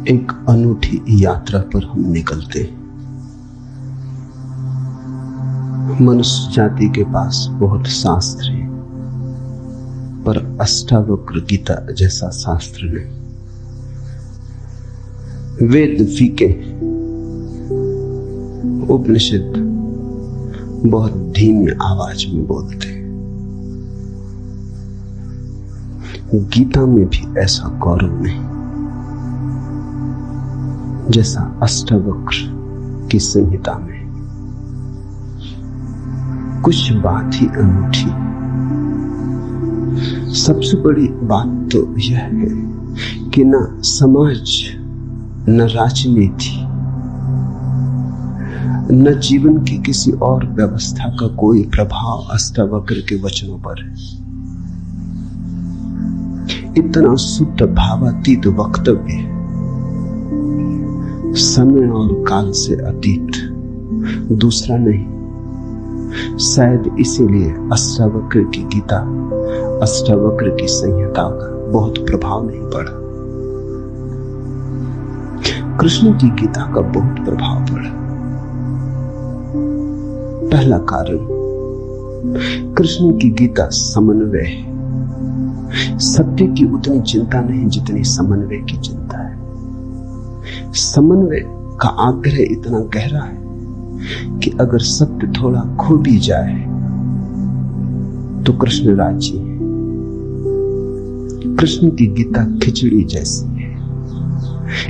एक अनूठी यात्रा पर हम निकलते हैं। मनुष्य जाति के पास बहुत शास्त्र है, पर अष्टावक्र गीता जैसा शास्त्र नहीं। वेद फीके, उपनिषद बहुत धीमी आवाज में बोलते हैं। गीता में भी ऐसा गौरव नहीं जैसा अष्टावक्र की संहिता में। कुछ बात ही अनूठी। सबसे बड़ी बात तो यह है कि न समाज, न राजनीति, न जीवन की किसी और व्यवस्था का कोई प्रभाव अष्टावक्र के वचनों पर है। इतना शुद्ध भावातीत वक्तव्य, समय और काल से अतीत, दूसरा नहीं। शायद इसीलिए अष्टावक्र की गीता, अष्टावक्र की संहिता का बहुत प्रभाव नहीं पड़ा। कृष्ण की गीता का बहुत प्रभाव पड़ा। पहला कारण, कृष्ण की गीता समन्वय है। सत्य की उतनी चिंता नहीं जितनी समन्वय की चिंता है। समन्वय का आग्रह इतना गहरा है कि अगर सत्य थोड़ा खो भी जाए तो कृष्ण राजी है। कृष्ण की गीता खिचड़ी जैसी है,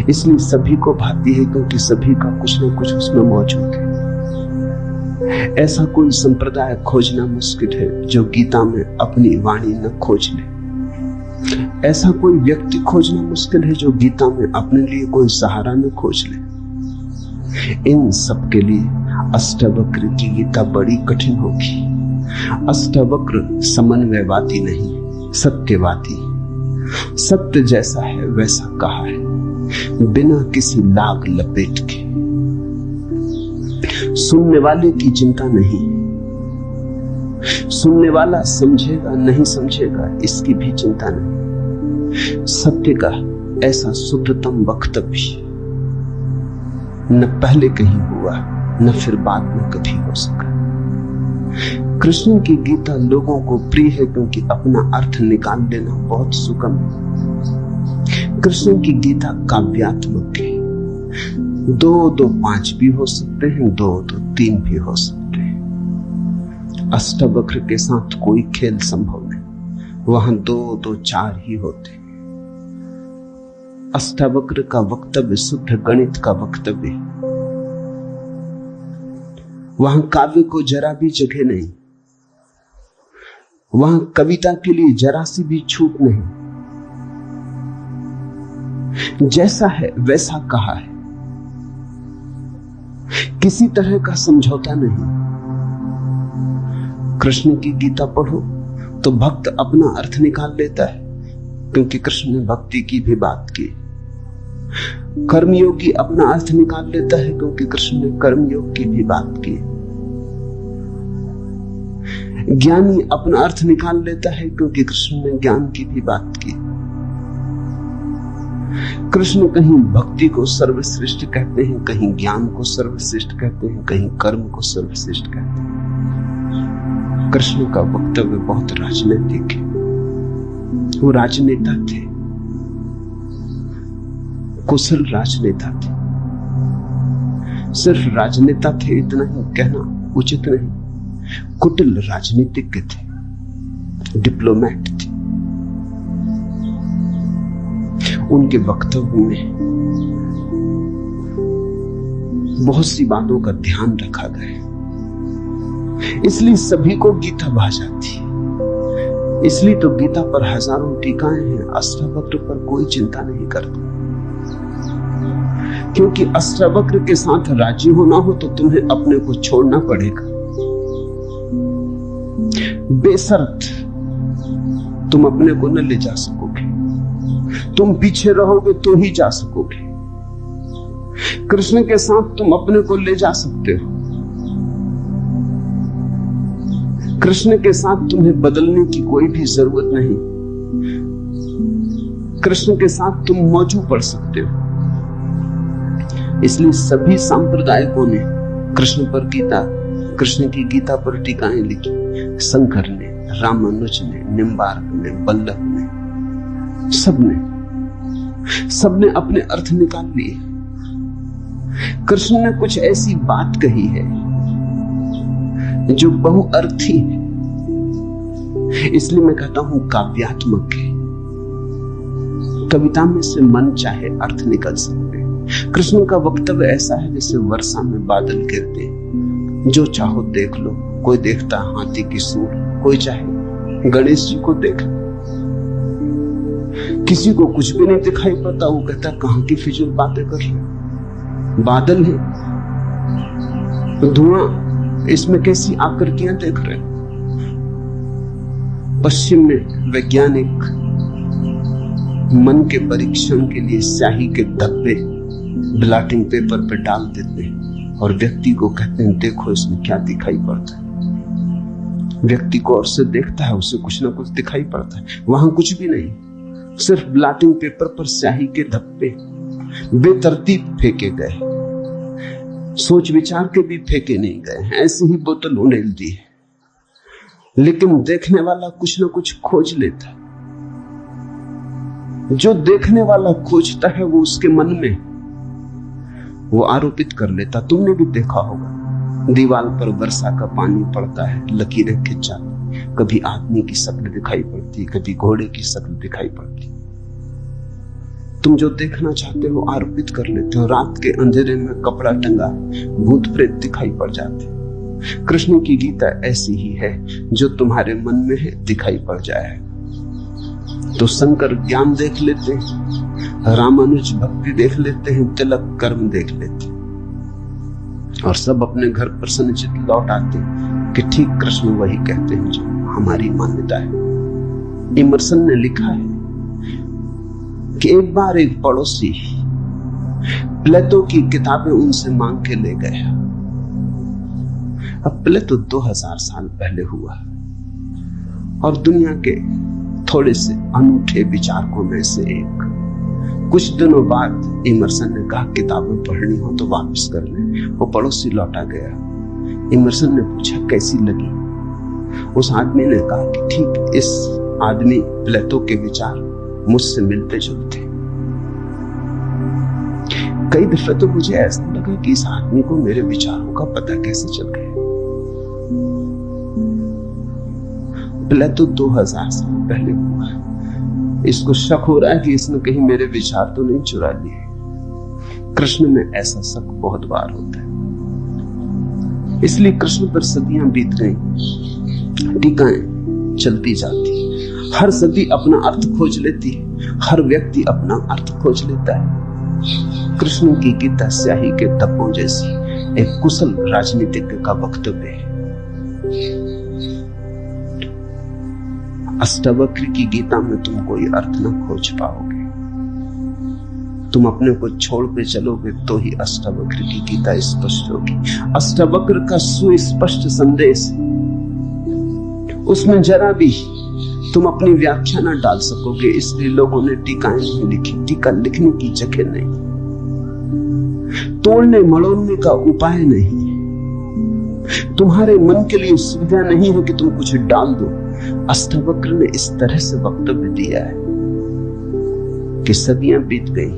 इसलिए सभी को भाती है क्योंकि सभी का कुछ न कुछ उसमें मौजूद है। ऐसा कोई संप्रदाय खोजना मुश्किल है जो गीता में अपनी वाणी न खोज ले। ऐसा कोई व्यक्ति खोजना मुश्किल है जो गीता में अपने लिए कोई सहारा न खोज ले। इन सब के लिए अष्टावक्र की गीता बड़ी कठिन होगी। अष्टावक्र समन्वयवादी नहीं, सत्यवादी। सत्य जैसा है वैसा कहा है, बिना किसी लाग लपेट के। सुनने वाले की चिंता नहीं, सुनने वाला समझेगा नहीं समझेगा इसकी भी चिंता नहीं। सत्य का ऐसा शुद्धतम वक्तव्य न पहले कहीं हुआ, न फिर बाद में कभी हो सका। कृष्ण की गीता लोगों को प्रिय है क्योंकि अपना अर्थ निकाल लेना बहुत सुगम है। कृष्ण की गीता काव्यात्मक है। 2-2-5 भी हो सकते हैं, 2-2-3 भी हो सकते हैं। अष्टावक्र के साथ कोई खेल संभव नहीं, वहां 2-2-4 ही होते हैं। अष्टावक्र का वक्तव्य शुद्ध गणित का वक्तव्य, वहां काव्य को जरा भी जगह नहीं, वहां कविता के लिए जरा सी भी छूट नहीं। जैसा है वैसा कहा है, किसी तरह का समझौता नहीं। कृष्ण की गीता पढ़ो तो भक्त अपना अर्थ निकाल लेता है क्योंकि कृष्ण ने भक्ति की भी बात की। कर्मयोगी अपना अर्थ निकाल लेता है क्योंकि कृष्ण ने कर्मयोग की भी बात की। ज्ञानी अपना अर्थ निकाल लेता है क्योंकि कृष्ण ने ज्ञान की भी बात की। कृष्ण कहीं भक्ति को सर्वश्रेष्ठ कहते हैं, कहीं ज्ञान को सर्वश्रेष्ठ कहते हैं, कहीं कर्म को सर्वश्रेष्ठ कहते हैं। कृष्ण का वक्तव्य बहुत राजनीतिक है। वो राजनेता थे, कुशल राजनेता थे। सिर्फ राजनेता थे इतना ही कहना उचित नहीं, कुटिल राजनीतिज्ञ थे, डिप्लोमेट थे। उनके वक्तव्य में बहुत सी बातों का ध्यान रखा गया, इसलिए सभी को गीता भा जाती है। इसलिए तो गीता पर हजारों टीकाएं हैं, अष्टावक्र पर कोई चिंता नहीं करता। क्योंकि अष्टावक्र के साथ राजी होना हो तो तुम्हें अपने को छोड़ना पड़ेगा। बेशर्त तुम अपने को न ले जा सकोगे, तुम पीछे रहोगे तो ही जा सकोगे। कृष्ण के साथ तुम अपने को ले जा सकते हो। कृष्ण के साथ तुम्हें बदलने की कोई भी जरूरत नहीं। कृष्ण के साथ तुम मौजू पढ़ सकते हो। इसलिए सभी सांप्रदायिकों ने कृष्ण की गीता पर टीकाएं लिखी। शंकर ने, रामानुज ने, निम्बार्क ने, बल्लभ ने, सबने अपने अर्थ निकाल लिए। कृष्ण ने कुछ ऐसी बात कही है जो बहुअर्थी है, इसलिए मैं कहता हूं काव्यात्मक है। कविता में से मन चाहे अर्थ निकल सकते हैं। कृष्ण का वक्तव्य ऐसा है जैसे वर्षा में बादल गिरते, जो चाहो देख लो। कोई देखता हाथी की सूंड, कोई चाहे गणेश जी को देख लो। किसी को कुछ भी नहीं दिखाई पड़ता, वो कहता कहां की फिजूल बातें कर रहे। बादल है, धुआं, इसमें कैसी आकृतियां देख रहे। पश्चिम में वैज्ञानिक मन के परीक्षण के लिए स्याही के धब्बे ब्लॉटिंग पेपर पर डाल देते हैं और व्यक्ति को कहते हैं देखो इसमें क्या दिखाई पड़ता है। व्यक्ति को और से देखता है, उसे कुछ ना कुछ दिखाई पड़ता है। वहां कुछ भी नहीं, सिर्फ ब्लॉटिंग पेपर पर स्याही के धब्बे बेतरतीब फेंके गए, सोच विचार के भी फेंके नहीं गए, ऐसे ही बोतल उड़ेल दी है। लेकिन देखने वाला कुछ ना कुछ खोज लेता है। जो देखने वाला खोजता है वो उसके मन में वो आरोपित कर लेता। तुमने भी देखा होगा, दीवार पर वर्षा का पानी पड़ता है, लकीरें खिंच जाती, कभी आदमी की शक्ल दिखाई पड़ती, कभी घोड़े की शक्ल दिखाई पड़ती। तुम जो देखना चाहते हो आरोपित कर लेते हो। रात के अंधेरे में कपड़ा टंगा, भूत प्रेत दिखाई पड़ जाते। कृष्ण की गीता ऐसी ही है, जो तुम्हारे मन में है दिखाई पड़ जाए। तो शंकर ज्ञान देख लेते हैं, रामानुज भक्ति देख लेते हैं, तिलक कर्म देख लेते हैं, और सब अपने घर प्रसन्नचित लौट आते कि ठीक कृष्ण वही कहते हैं जो हमारी मान्यता है। इमर्सन ने लिखा है कि एक बार एक पड़ोसी प्लेटो की किताबें उनसे मांग के ले गया। अब प्लेटो 2000 साल पहले हुआ और दुनिया के थोड़े से अनूठे विचारकों में से एक। कुछ दिनों बाद इमर्सन ने कहा किताबें पढ़नी हो तो वापस कर ले। वो पड़ोसी लौटा गया। इमर्सन ने पूछा कैसी लगी। उस आदमी ने कहा कि ठीक इस आदमी प्लेटो के विचार मुझसे मिलते जुलते। कई दफे तो मुझे ऐसा लगा कि इस आदमी को मेरे विचारों का पता कैसे चल गया। प्लेटो 2000 साल पहले हुआ। इसको शक हो रहा है कि इसने कहीं मेरे विचार तो नहीं चुरा लिए। कृष्ण में ऐसा शक बहुत बार होता है, इसलिए कृष्ण पर सदियां बीत गई, टीकाएं चलती जाती, हर सदी अपना अर्थ खोज लेती है, हर व्यक्ति अपना अर्थ खोज लेता है। कृष्ण की गीता स्याही के धब्बों जैसी एक कुशल राजनीतिज्ञ का वक्तव्य है। अष्टावक्र की गीता में तुम कोई अर्थ न खोज पाओगे। तुम अपने को छोड़ के चलोगे तो ही अष्टावक्र की गीता स्पष्ट होगी। अष्टावक्र का सुस्पष्ट संदेश, उसमें जरा भी तुम अपनी व्याख्या न डाल सकोगे, इसलिए लोगों ने टीकाएं नहीं लिखी। टीका लिखने की जगह नहीं, तोड़ने मड़ोड़ने का उपाय नहीं, तुम्हारे मन के लिए सुविधा नहीं है कि तुम कुछ डाल दो। अष्टावक्र ने इस तरह से वक्तव्य दिया है कि सदियां बीत गई,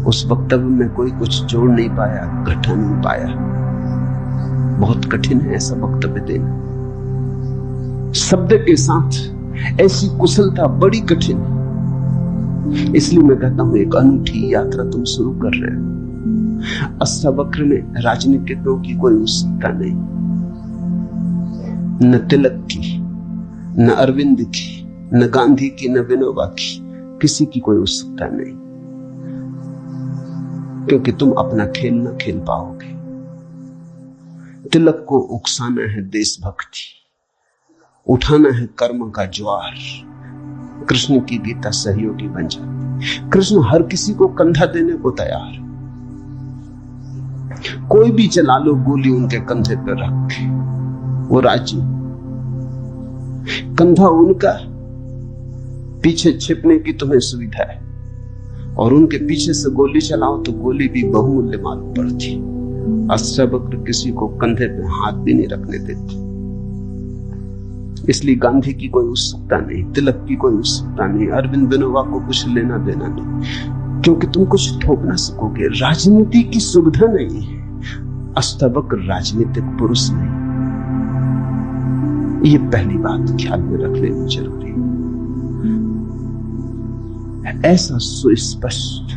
उस वक्तव्य में कोई कुछ जोड़ नहीं पाया, घटा नहीं पाया। बहुत कठिन है ऐसा वक्तव्य देना। शब्द के साथ ऐसी कुशलता बड़ी कठिन है। इसलिए मैं कहता हूं एक अनूठी यात्रा तुम शुरू कर रहे हो। अष्टावक्र में राजनीतिज्ञों की कोई उत्सुकता नहीं, न तिलक की, न अरविंद की, न गांधी की, न विनोबा की, किसी की कोई उत्सुकता नहीं, क्योंकि तुम अपना खेल न खेल पाओगे। तिलक को उकसाना है देशभक्ति, उठाना है कर्म का ज्वार। कृष्ण की गीता सहयोगी बन जाती। कृष्ण हर किसी को कंधा देने को तैयार है। कोई भी चला लो गोली उनके कंधे पर रख के, वो राजी। कंधा उनका, पीछे छिपने की तुम्हें सुविधा है। और उनके पीछे से गोली चलाओ तो गोली भी बहुमूल्य मालूम पड़ती। अष्टवक्र किसी को कंधे पे हाथ भी नहीं रखने देते। इसलिए गांधी की कोई उत्सुकता नहीं, तिलक की कोई उत्सुकता नहीं, अरविंद विनोबा को कुछ लेना देना नहीं, क्योंकि तुम कुछ थोप ना सकोगे। राजनीति की सुविधा नहीं है। अष्टवक्र राजनीतिक पुरुष नहीं। ये पहली बात ख्याल में रख लेनी जरूरी है। ऐसा सुस्पष्ट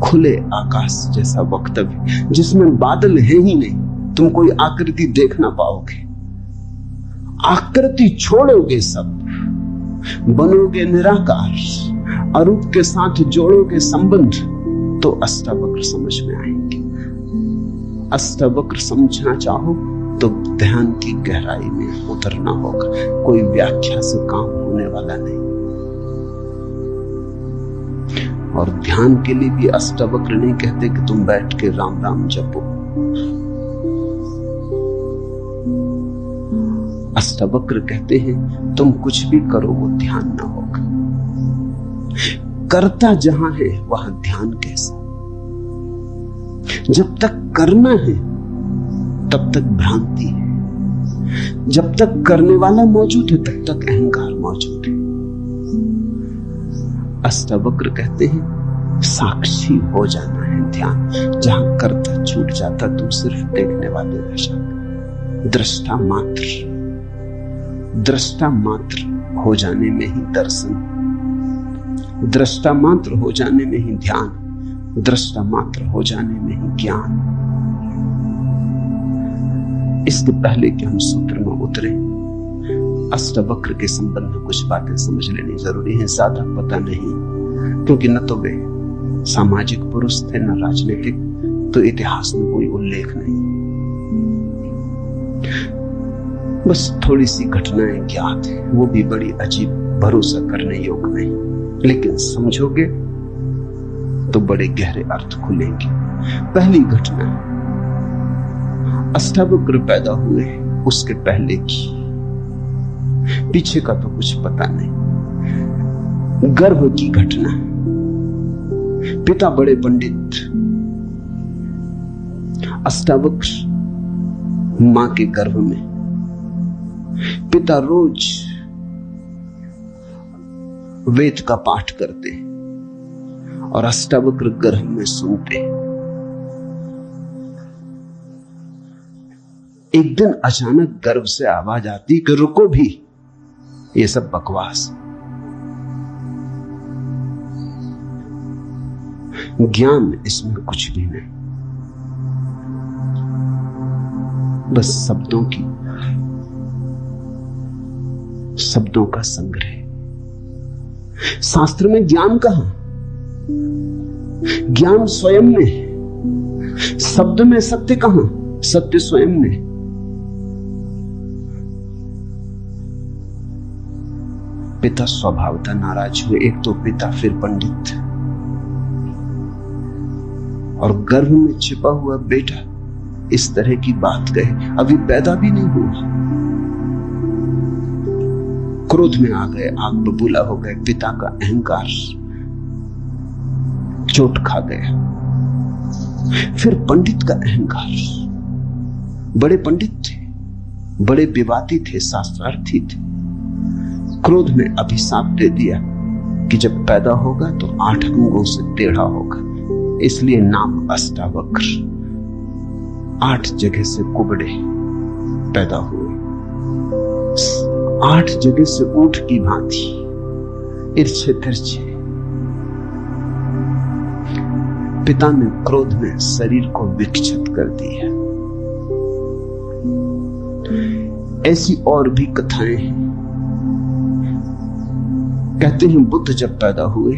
खुले आकाश जैसा वक्तव्य जिसमें बादल है ही नहीं, तुम कोई आकृति देख ना पाओगे। आकृति छोड़ोगे सब, बनोगे निराकार, अरूप के साथ जोड़ोगे संबंध, तो अष्टवक्र समझ में आएंगे। अष्टवक्र समझना चाहो तो ध्यान की गहराई में उतरना होगा। कोई व्याख्या से काम होने वाला नहीं। और ध्यान के लिए भी अष्टवक्र नहीं कहते कि तुम बैठ के राम राम जपो। अष्टवक्र कहते हैं तुम कुछ भी करो वो ध्यान ना होगा। करता जहां है वहां ध्यान कैसा? जब तक करना है तब तक भ्रांति है। जब तक करने वाला मौजूद है तब तक अहंकार मौजूद है। अष्टवक्र कहते हैं साक्षी हो जाना है ध्यान। जहां करता छूट जाता तुम सिर्फ देखने वाले रह जाते। दृष्टा मात्र, दृष्टा मात्र हो जाने में ही दर्शन, दृष्टा मात्र हो जाने में ही ध्यान, दृष्टा मात्र हो जाने में ही ज्ञान। इसके पहले कि हम सूत्र में उतरे, अष्टवक्र के संबंध में कुछ बातें समझ लेनी जरूरी है। ज्यादा पता नहीं, क्योंकि न तो वे सामाजिक पुरुष थे न राजनीतिक, तो इतिहास में कोई उल्लेख नहीं। बस थोड़ी सी घटनाएं ज्ञात है, वो भी बड़ी अजीब, भरोसा करने योग्य नहीं, लेकिन समझोगे तो बड़े गहरे अर्थ खुलेंगे। पहली घटना, अष्टवक्र पैदा हुए उसके पहले की, पीछे का तो कुछ पता नहीं। गर्भ की घटना, पिता बड़े पंडित, अष्टवक्र मां के गर्भ में। पिता रोज वेद का पाठ करते और अष्टवक्र गर्भ में सुनते। एक दिन अचानक गर्भ से आवाज आती कि रुको भी, ये सब बकवास। ज्ञान इसमें कुछ भी नहीं, बस शब्दों का संग्रह। शास्त्र में ज्ञान कहां? ज्ञान स्वयं में है। शब्द में सत्य कहां? सत्य स्वयं में। पिता स्वभावतः नाराज हुए। एक तो पिता, फिर पंडित, और गर्भ में छिपा हुआ बेटा इस तरह की बात कहे, अभी पैदा भी नहीं हुआ। क्रोध में आ गए, आग बबूला हो गए। पिता का अहंकार चोट खा गया। फिर पंडित का अहंकार, बड़े पंडित थे, बड़े विवादी थे, शास्त्रार्थी थे। क्रोध में अभिशाप दे दिया कि जब पैदा होगा तो 8 अंगों से टेढ़ा होगा, इसलिए नाम अष्टवक्र। 8 जगह से कुबड़े पैदा हुए, 8 जगह से ऊंट की भांति इर्छे तिरछे। पिता ने क्रोध में शरीर को विक्षिप्त कर दिया। ऐसी और भी कथाएं हैं। कहते हैं बुद्ध जब पैदा हुए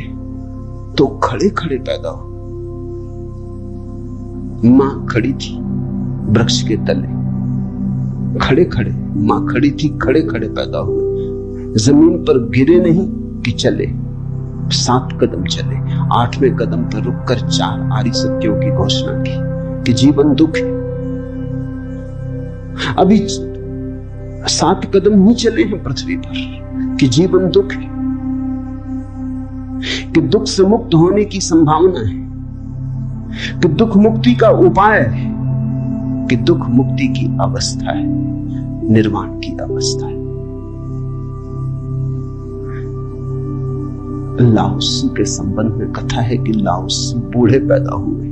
तो खड़े खड़े पैदा हुए। मां खड़ी थी वृक्ष के तले, खड़े खड़े मां खड़ी थी, खड़े खड़े पैदा हुए। जमीन पर गिरे नहीं कि चले, 7 कदम चले। 8वें कदम पर रुककर 4 आर्य सत्यों की घोषणा की कि जीवन दुख है। अभी 7 कदम ही चले हैं पृथ्वी पर कि जीवन दुख है। कि दुख से मुक्त होने की संभावना है, कि दुख मुक्ति का उपाय है, कि दुख मुक्ति की अवस्था है, निर्वाण की अवस्था है। लाओत्सु के संबंध में कथा है कि लाओत्सु बूढ़े पैदा हुए,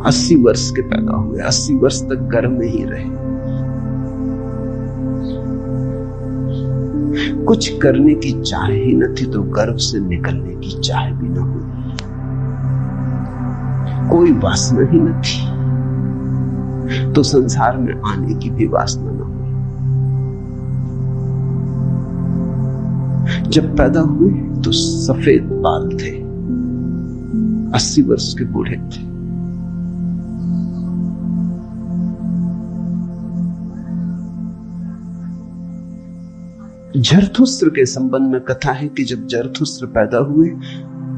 80 वर्ष के पैदा हुए, 80 वर्ष तक गर्भ में ही रहे। कुछ करने की चाह ही न थी तो गर्भ से निकलने की चाह भी न हुई, कोई वासना ही न थी तो संसार में आने की भी वासना न हुई। जब पैदा हुए तो सफेद बाल थे, 80 वर्ष के बूढ़े थे। जरथुस्त्र के संबंध में कथा है कि जब जरथुस्त्र पैदा हुए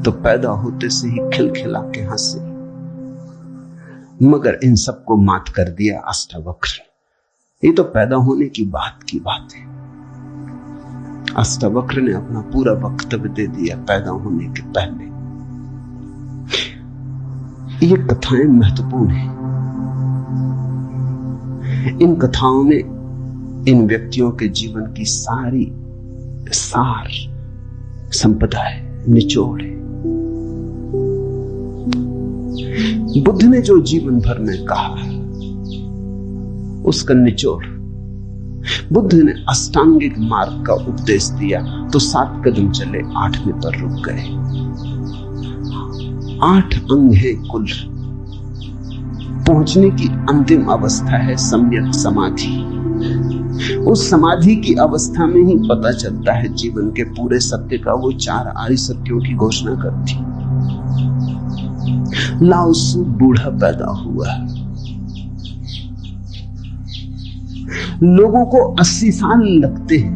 तो पैदा होते से ही खिलखिला के हंसे, मगर इन सबको मात कर दिया अष्टावक्र। ये तो पैदा होने की बात है। अष्टावक्र ने अपना पूरा वक्तव्य दे दिया पैदा होने के पहले। ये कथाएं महत्वपूर्ण हैं। इन कथाओं में इन व्यक्तियों के जीवन की सारी सार संपदा है, निचोड़ है। बुद्ध ने जो जीवन भर में कहा उसका निचोड़, बुद्ध ने अष्टांगिक मार्ग का उपदेश दिया तो 7 कदम चले, 8वें पर रुक गए। 8 अंग है कुल। पहुंचने की अंतिम अवस्था है सम्यक समाधि। उस समाधि की अवस्था में ही पता चलता है जीवन के पूरे सत्य का। वो 4 आर्य सत्यों की घोषणा करती। लाओत्सु बूढ़ा पैदा हुआ। लोगों को 80 साल लगते हैं,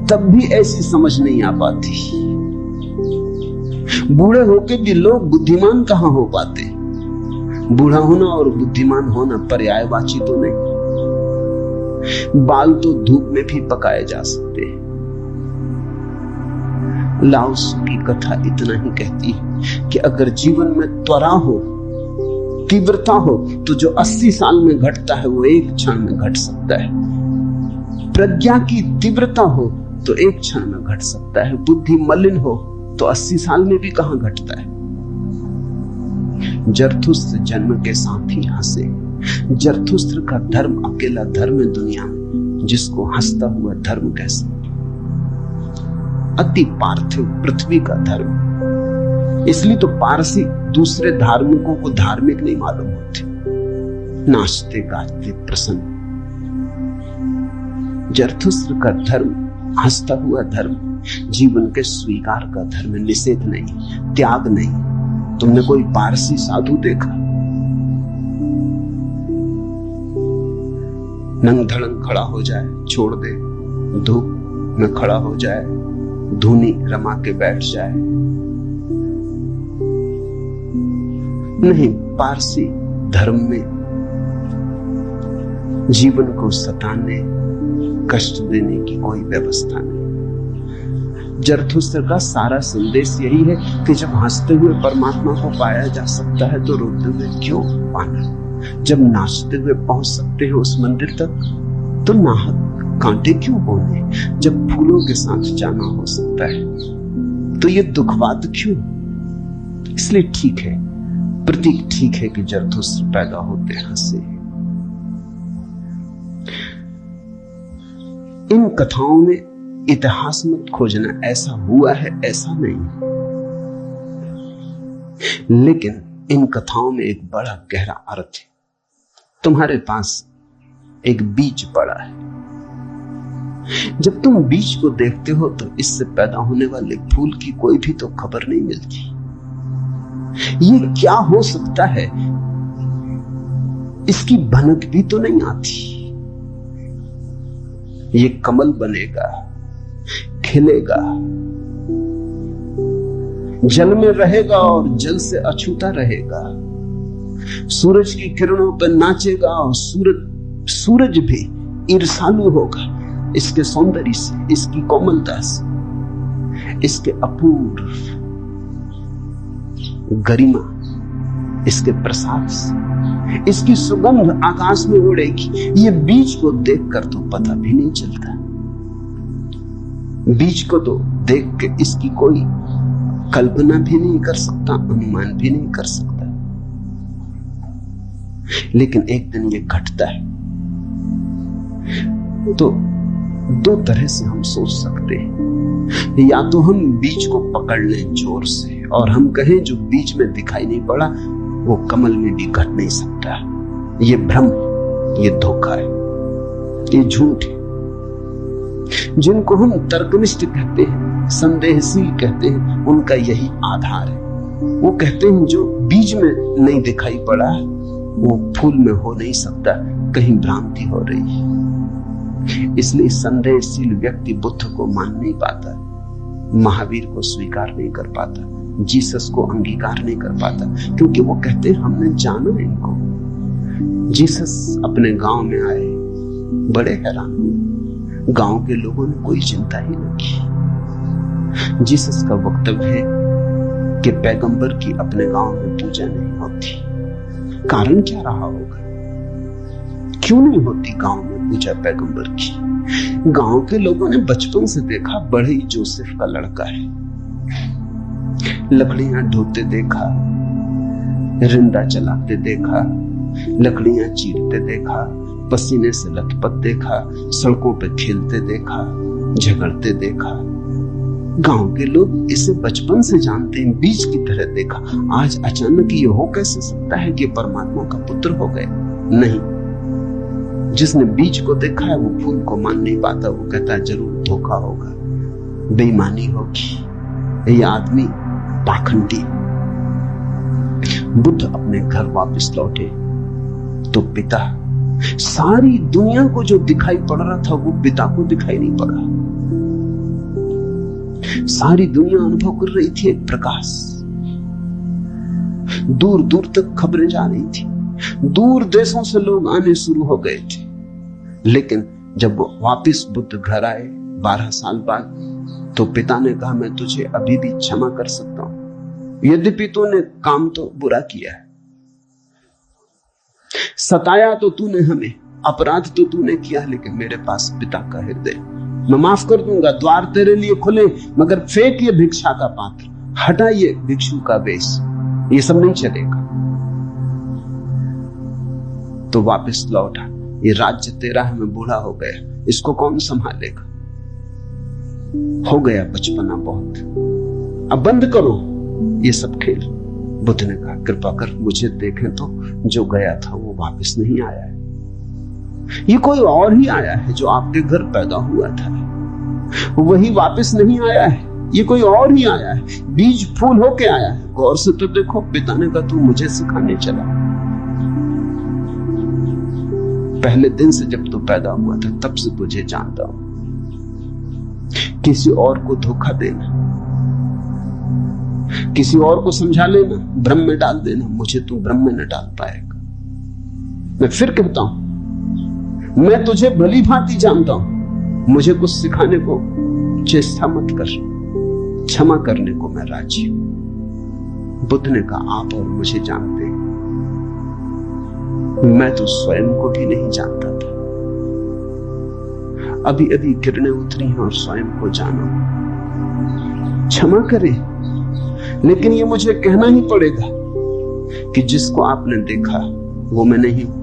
तब भी ऐसी समझ नहीं आ पाती। बूढ़े होके भी लोग बुद्धिमान कहां हो पाते। बूढ़ा होना और बुद्धिमान होना पर्यायवाची तो नहीं। बाल तो धूप में भी पकाए जा सकते हैं। लाओत्सु की कथा इतना ही कहती है कि अगर जीवन में त्वरा हो, तीव्रता हो, तो जो 80 साल में घटता है वो 1 क्षण में घट सकता है। प्रज्ञा की तीव्रता हो तो 1 क्षण में घट सकता है। बुद्धि मलिन हो तो 80 साल में भी कहां घटता है। जरथुस्त्र जन्म के साथ ही हंसे। जरथुस्त्र का धर्म अकेला धर्म है दुनिया में जिसको हंसता हुआ धर्म कह सकते। अति पार्थिव पृथ्वी का धर्म। इसलिए तो पारसी दूसरे धार्मिकों को धार्मिक नहीं मालूम होते, नाचते गाते प्रसन्न। जरथुस्त्र का धर्म हंसता हुआ धर्म, जीवन के स्वीकार का धर्म, निषेध नहीं, त्याग नहीं। तुमने कोई पारसी साधु देखा? नंग धड़ंग खड़ा हो जाए, छोड़ दे, धूप में खड़ा हो जाए, धूनी रमा के बैठ जाए? नहीं, पारसी धर्म में जीवन को सताने, कष्ट देने की कोई व्यवस्था नहीं। जरथुस्त्र का सारा संदेश यही है कि जब हंसते हुए परमात्मा को पाया जा सकता है तो रोते हुए क्यों पाना। जब नाचते हुए पहुंच सकते हैं उस मंदिर तक तो नाहक कांटे क्यों बोने। जब फूलों के साथ जाना हो सकता है तो ये दुखवाद क्यों। इसलिए ठीक है, प्रतीक ठीक है कि जरथुस्त्र पैदा होते हंसे। इन कथाओं में इतिहास मत खोजना, ऐसा हुआ है ऐसा नहीं, लेकिन इन कथाओं में एक बड़ा गहरा अर्थ है। तुम्हारे पास एक बीज पड़ा है। जब तुम बीज को देखते हो तो इससे पैदा होने वाले फूल की कोई भी तो खबर नहीं मिलती। ये क्या हो सकता है, इसकी भनक भी तो नहीं आती। ये कमल बनेगा, खिलेगा, जल में रहेगा और जल से अछूता रहेगा, सूरज की किरणों पर नाचेगा और सूरज भी ईर्ष्यालु होगा इसके सौंदर्य से, इसकी कोमलता से। इसके अपूर्व गरिमा, इसके प्रसाद से इसकी सुगंध आकाश में उड़ेगी। ये बीज को देखकर तो पता भी नहीं चलता, बीज को तो देख के इसकी कोई कल्पना भी नहीं कर सकता, अनुमान भी नहीं कर सकता। लेकिन एक दिन ये घटता है तो दो तरह से हम सोच सकते हैं। या तो हम बीज को पकड़ लें जोर से और हम कहें जो बीज में दिखाई नहीं पड़ा वो कमल में भी घट नहीं सकता। ये भ्रम है, ये धोखा है, ये झूठ है। जिनको हम तर्कनिष्ठ कहते हैं, संदेहशील कहते हैं, उनका यही आधार है। वो कहते हैं जो बीज में नहीं दिखाई पड़ा वो फूल में हो नहीं सकता, कहीं भ्रांति हो रही है। इसलिए संदेहशील व्यक्ति बुद्ध को मान नहीं पाता, महावीर को स्वीकार नहीं कर पाता, जीसस को अंगीकार नहीं कर पाता, क्योंकि वो कहते हैं हमने जाना इनको। जीसस अपने गांव में आए, बड़े हैरान हुए, गांव के लोगों ने कोई चिंता ही न की। जीसस का वक्तव्य है कि पैगंबर की अपने गांव में पूजा नहीं होती। कारण क्या रहा होगा, क्यों नहीं होती गांव में पूजा पैगंबर की? गांव के लोगों ने बचपन से देखा बड़े जोसेफ का लड़का है, लकड़ियां ढोते देखा, रिंदा चलाते देखा, लकड़ियां चीरते देखा, पसीने से लथपथ देखा, सड़कों पे खेलते देखा, झगड़ते देखा। गांव के लोग इसे बचपन से जानते हैं, बीज की तरह देखा। आज अचानक ये हो कैसे सकता है कि परमात्मा का पुत्र हो गए? नहीं, जिसने बीज को देखा है वो फूल को मान नहीं पाता। वो कहता है जरूर धोखा होगा, बेईमानी होगी, ये आदमी पाखंडी। बुद्ध अपने घर वापस लौटे तो पिता, सारी दुनिया को जो दिखाई पड़ रहा था वो पिता को दिखाई नहीं पड़ा। सारी दुनिया अनुभव कर रही थी एक प्रकाश, दूर दूर तक खबरें जा रही थी, दूर देशों से लोग आने शुरू हो गए थे। लेकिन जब वो वापस बुद्ध घर आए 12 साल बाद, तो पिता ने कहा मैं तुझे अभी भी क्षमा कर सकता हूं, यद्यपि तूने काम तो बुरा किया है, सताया तो तूने हमें, अपराध तो तूने किया, लेकिन मेरे पास पिता का हृदय, मैं माफ कर दूंगा, द्वार तेरे लिए खुले, मगर फेंक ये भिक्षा का पात्र, हटा ये भिक्षु का वेश, ये सब नहीं चलेगा। तो वापस लौटा, ये राज्य तेरा है, मैं बूढ़ा हो गया, इसको कौन संभालेगा? हो गया बचपना बहुत, अब बंद करो ये सब खेल। बुद्ध ने कहा कृपा कर मुझे देखें तो, जो गया था वो वापस नहीं आया है, ये कोई और ही आया है जो आपके घर पैदा हुआ था, वही वापस नहीं आया है, ये कोई और ही आया है, बीज फूल होके आया है। गौर से तो देखो। पिता ने कहा तू मुझे सिखाने चला, पहले दिन से जब तू पैदा हुआ था तब से तुझे जानता हूं। किसी और को धोखा देना, किसी और को समझा लेना, भ्रम में डाल देना, मुझे तू भ्रम में न डाल पाएगा। मैं फिर कहता हूं, मैं तुझे भली भांति जानता हूं, मुझे कुछ सिखाने को चेष्टा मत कर, क्षमा करने को मैं राजी हूं। बुद्ध ने कहा आप और मुझे जानते हैं, मैं तो स्वयं को भी नहीं जानता था, अभी अभी किरणें उतरी हैं और स्वयं को जाना। क्षमा करें, लेकिन ये मुझे कहना ही पड़ेगा कि जिसको आपने देखा वो मैं नहीं हूं,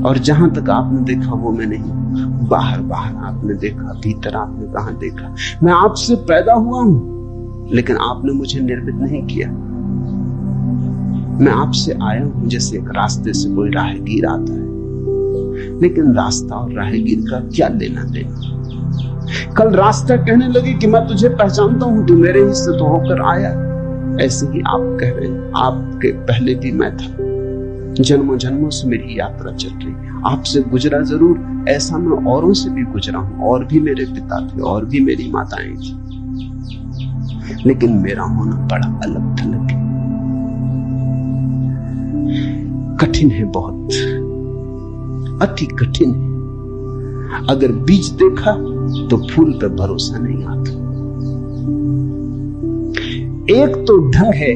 और जहां तक आपने देखा वो मैं नहीं हूं। बाहर बाहर आपने देखा, भीतर आपने कहां देखा? मैं आपसे पैदा हुआ हूं, लेकिन आपने मुझे निर्मित नहीं किया। मैं आपसे आया हूं जैसे एक रास्ते से कोई राहगीर आता है, लेकिन रास्ता और राहगीर का क्या लेना देना? कल रास्ता कहने लगे कि मैं तुझे पहचानता हूं, तू मेरे हिस्से तो होकर आया। ऐसे ही आप कह रहे हैं आपके पहले भी मैं था, जन्मों जन्मों से मेरी यात्रा चल रही, आपसे गुजरा जरूर, ऐसा मैं औरों से भी गुजरा हूं, और भी मेरे पिता थे, और भी मेरी माताएं थी, लेकिन मेरा होना बड़ा अलग थलग है, कठिन है, बहुत अति कठिन है। अगर बीज देखा तो फूल पे भरोसा नहीं आता। एक तो ढंग है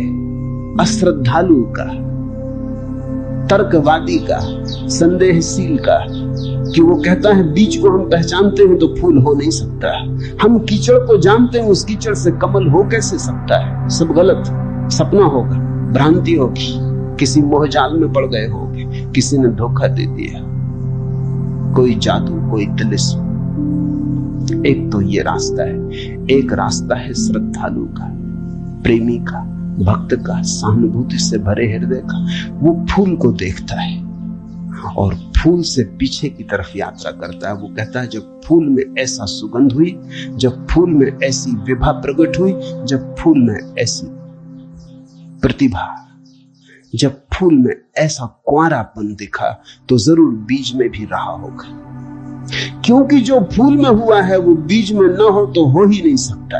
अश्रद्धालु का, तर्कवादी का, संदेहशील का, कि वो कहता है बीज को हम पहचानते हैं तो फूल हो नहीं सकता, हम कीचड़ को जानते हैं उस कीचड़ से कमल हो कैसे सकता है, सब गलत, सपना होगा, भ्रांति होगी, किसी मोहजाल में पड़ गए होंगे, किसी ने धोखा दे दिया, कोई जादू, कोई तिलिस्म। एक तो ये रास्ता है। एक रास्ता है श्रद्धालु का, प्रेमी का, भक्त का, सहानुभूति से भरे हृदय का। वो फूल को देखता है और फूल से पीछे की तरफ यात्रा करता है। वो कहता है जब फूल में ऐसा सुगंध हुई, जब फूल में ऐसी विभा प्रकट हुई, जब फूल में ऐसी प्रतिभा, जब फूल में ऐसा कुंवारापन दिखा, तो जरूर बीज में भी रहा होगा, क्योंकि जो फूल में हुआ है वो बीज में न हो तो हो ही नहीं सकता।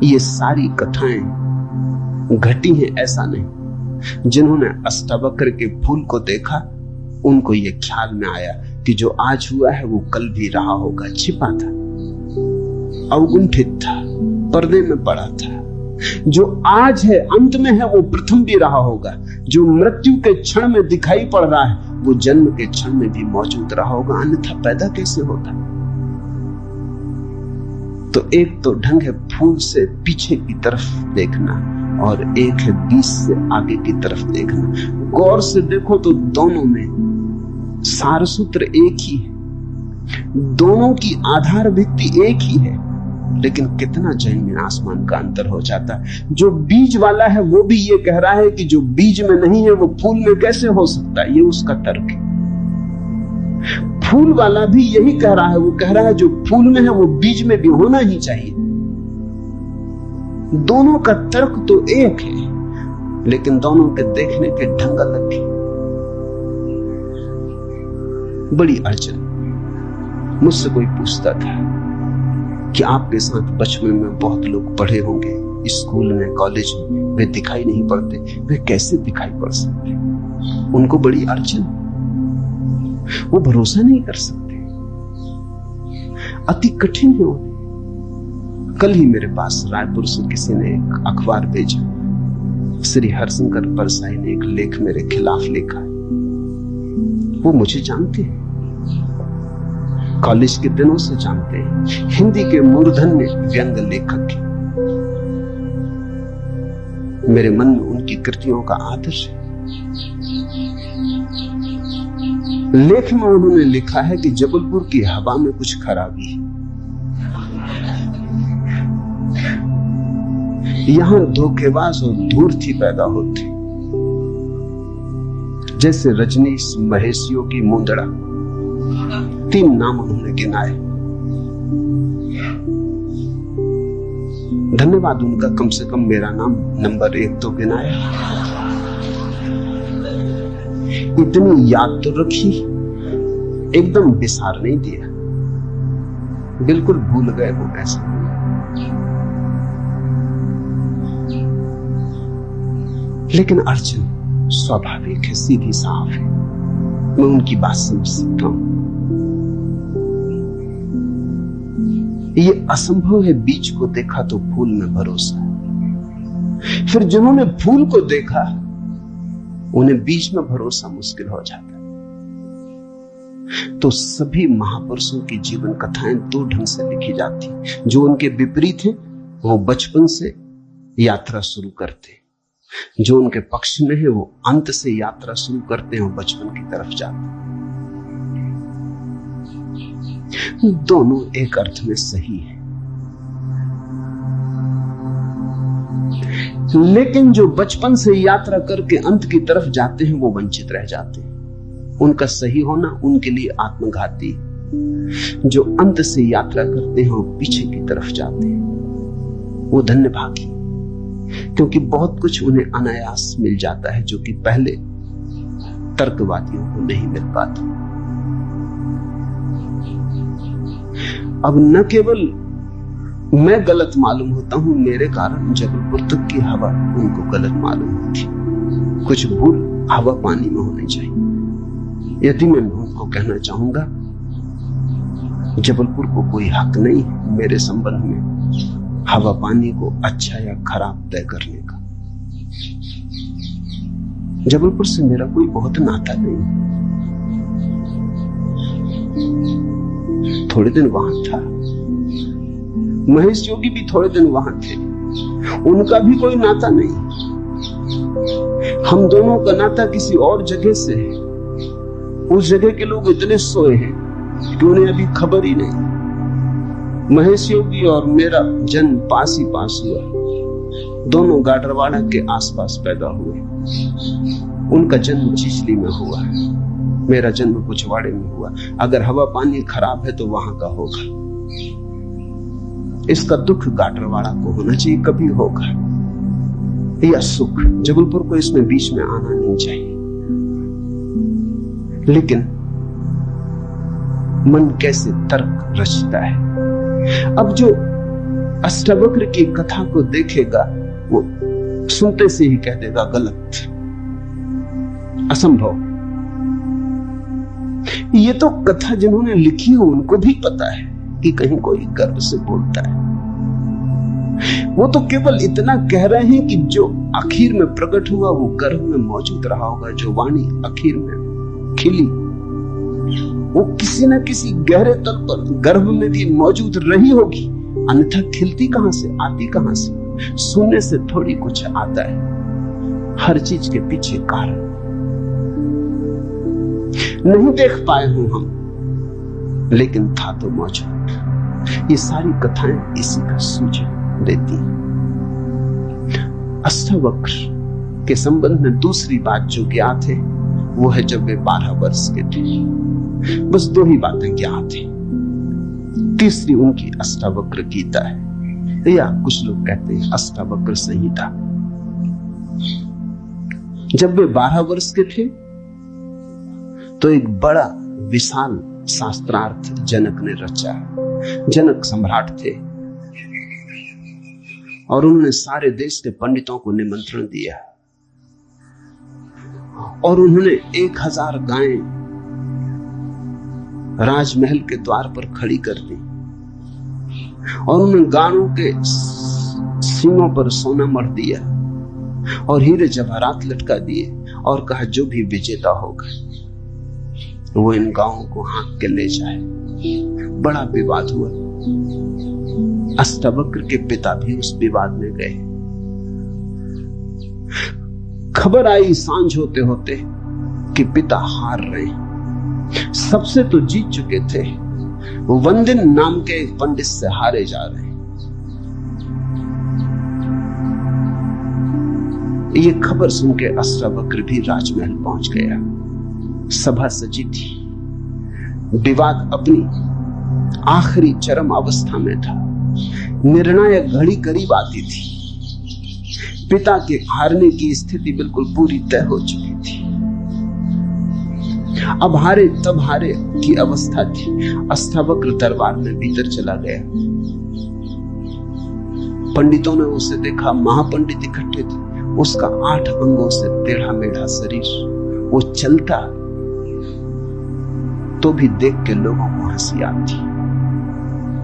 ये सारी कथाएं घटी हैं ऐसा नहीं। जिन्होंने अष्टावक्र के फूल को देखा उनको ये ख्याल में आया कि जो आज हुआ है वो कल भी रहा होगा, छिपा था, अवगुंठित था, पर्दे में पड़ा था। जो आज है अंत में है वो प्रथम भी रहा होगा। जो मृत्यु के क्षण में दिखाई पड़ रहा है वो जन्म के क्षण में भी मौजूद रहा होगा, अन्यथा पैदा कैसे होता। तो एक तो ढंग है फूल से पीछे की तरफ देखना और एक है बीज से आगे की तरफ देखना। गौर से देखो तो दोनों में सारसूत्र एक ही है, दोनों की आधार भित्ति एक ही है, लेकिन कितना जमीन आसमान का अंतर हो जाता है। जो बीज वाला है वो भी ये कह रहा है कि जो बीज में नहीं है वो फूल में कैसे हो सकता है, ये उसका तर्क है। फूल वाला भी यही कह रहा है, वो कह रहा है जो फूल में है वो बीज में भी होना ही चाहिए। दोनों का तर्क तो एक है, लेकिन दोनों के देखने के ढंग अलग है। बड़ी अड़चन। मुझसे कोई पूछता था कि आपके साथ बचपन में बहुत लोग पढ़े होंगे, स्कूल में, कॉलेज में, वे दिखाई नहीं पड़ते, वे कैसे दिखाई पड़ सकते? उनको बड़ी अड़चन, वो भरोसा नहीं कर सकते, अति कठिन है उन्हें। कल ही मेरे पास रायपुर से किसी ने एक अखबार भेजा, श्री हरशंकर परसाई ने एक लेख मेरे खिलाफ लिखा है। वो मुझे जानते हैं, कॉलेज के दिनों से जानते हैं, हिंदी के मूर्धन्य व्यंग लेखक हैं। मेरे मन में उनकी कृतियों का आदर है। लेख में उन्होंने लिखा है कि जबलपुर की हवा में कुछ खराबी है, यहां धोखेबाज और धूर्ती पैदा होती, जैसे रजनीश, महेशियों की मुंदड़ा। 3 नाम उन्होंने गिनाए। धन्यवाद उनका, कम से कम मेरा नाम नंबर 1 तो गिनाया। इतनी याद तो रखी, एकदम विसार नहीं दिया, बिल्कुल भूल गए वो ऐसा। लेकिन अर्जुन स्वाभाविक है, सीधी साफ है, मैं उनकी बात समझ सकता हूं। ये असंभव है बीज को देखा तो फूल में भरोसा। फिर जिन्होंने फूल को देखा उन्हें बीज में भरोसा मुश्किल हो जाता है। तो सभी महापुरुषों की जीवन कथाएं 2 ढंग से लिखी जाती। जो उनके विपरीत है वो बचपन से यात्रा शुरू करते, जो उनके पक्ष में है वो अंत से यात्रा शुरू करते हैं और बचपन की तरफ जाते। दोनों एक अर्थ में सही है, लेकिन जो बचपन से यात्रा करके अंत की तरफ जाते हैं वो वंचित रह जाते हैं। उनका सही होना उनके लिए आत्मघाती। जो अंत से यात्रा करते हैं और पीछे की तरफ जाते हैं वो धन्यभागी, क्योंकि बहुत कुछ उन्हें अनायास मिल जाता है जो कि पहले तर्कवादियों को नहीं मिल पाता। अब न केवल मैं गलत मालूम होता हूं, मेरे कारण जबलपुर तक की हवा उनको गलत मालूम होती। कुछ भूल हवा पानी में होनी चाहिए। यदि मैं उनको कहना चाहूंगा जबलपुर को कोई हक नहीं है मेरे संबंध में, हवा पानी को अच्छा या खराब तय करने का। जबलपुर से मेरा कोई बहुत नाता नहीं, थोड़े दिन वहां था। महेश योगी भी थोड़े दिन वहां थे, उनका भी कोई नाता नहीं। हम दोनों का नाता किसी और जगह से है। उस जगह के लोग इतने सोए हैं कि उन्हें अभी खबर ही नहीं। महेश योगी और मेरा जन्म पास ही पास हुआ, दोनों गाडरवाड़ा के आसपास पैदा हुए। उनका जन्म चिचली में हुआ, मेरा जन्म कुचवाड़े में हुआ। अगर हवा पानी खराब है तो वहां का होगा। इसका दुख गाडरवाड़ा को होना चाहिए, कभी होगा, या सुख। जबलपुर को इसमें बीच में आना नहीं चाहिए। लेकिन मन कैसे तर्क रचता है। अब जो अष्टावक्र की कथा को देखेगा वो सुनते से ही कह देगा गलत, असंभव। ये तो कथा जिन्होंने लिखी हो उनको भी पता है कि कहीं कोई गर्व से बोलता है। वो तो केवल इतना कह रहे हैं कि जो आखिर में प्रकट हुआ वो गर्भ में मौजूद रहा होगा। जो वाणी आखिर में खिली वो किसी न किसी गहरे तल पर गर्भ में भी मौजूद रही होगी, अन्यथा खिलती कहां से, आती कहां से। सुनने से थोड़ी कुछ आता है, हर चीज के पीछे कारण। नहीं देख पाए हूं हम, लेकिन था तो मौजूद। ये सारी कथाएं इसी का सूचन देती। अष्टावक्र के संबंध में दूसरी बात जो ज्ञात है वो है जब वे 12 वर्ष के थे। बस 2 ही बातें ज्ञात हैं। तीसरी उनकी अष्टावक्र गीता है, या कुछ लोग कहते हैं अष्टावक्र संहिता। जब वे 12 वर्ष के थे तो एक बड़ा विशाल शास्त्रार्थ जनक ने रचा। जनक सम्राट थे और उन्होंने सारे देश के पंडितों को निमंत्रण दिया और उन्होंने 1000 गायें राजमहल के द्वार पर खड़ी कर दी और उन्होंने गायों के सींगों पर सोना मढ़ दिया और हीरे जवाहरात लटका दिए और कहा जो भी विजेता होगा वो इन गायों को हाँक के ले जाए। बड़ा विवाद हुआ। अष्टावक्र के पिता भी उस विवाद में गए। खबर आई सांझ होते होते कि पिता हार रहे। सबसे तो जीत चुके थे, वंदिन नाम के एक पंडित से हारे जा रहे। ये खबर सुन के अष्टावक्र भी राजमहल पहुंच गया। सभा सजी थी, विवाद अपनी आखिरी चरम अवस्था में था। निर्णायक घड़ी करीब आती थी। पिता के हारने की स्थिति बिल्कुल पूरी तय हो चुकी थी। अब हारे तब हारे की अवस्था थी। अष्टावक्र दरबार में भीतर चला गया। पंडितों ने उसे देखा, महापंडित इकट्ठे थे। उसका 8 अंगों से टेढ़ा मेढ़ा शरीर, वो चलता तो भी देख के लोगों को हंसी आती।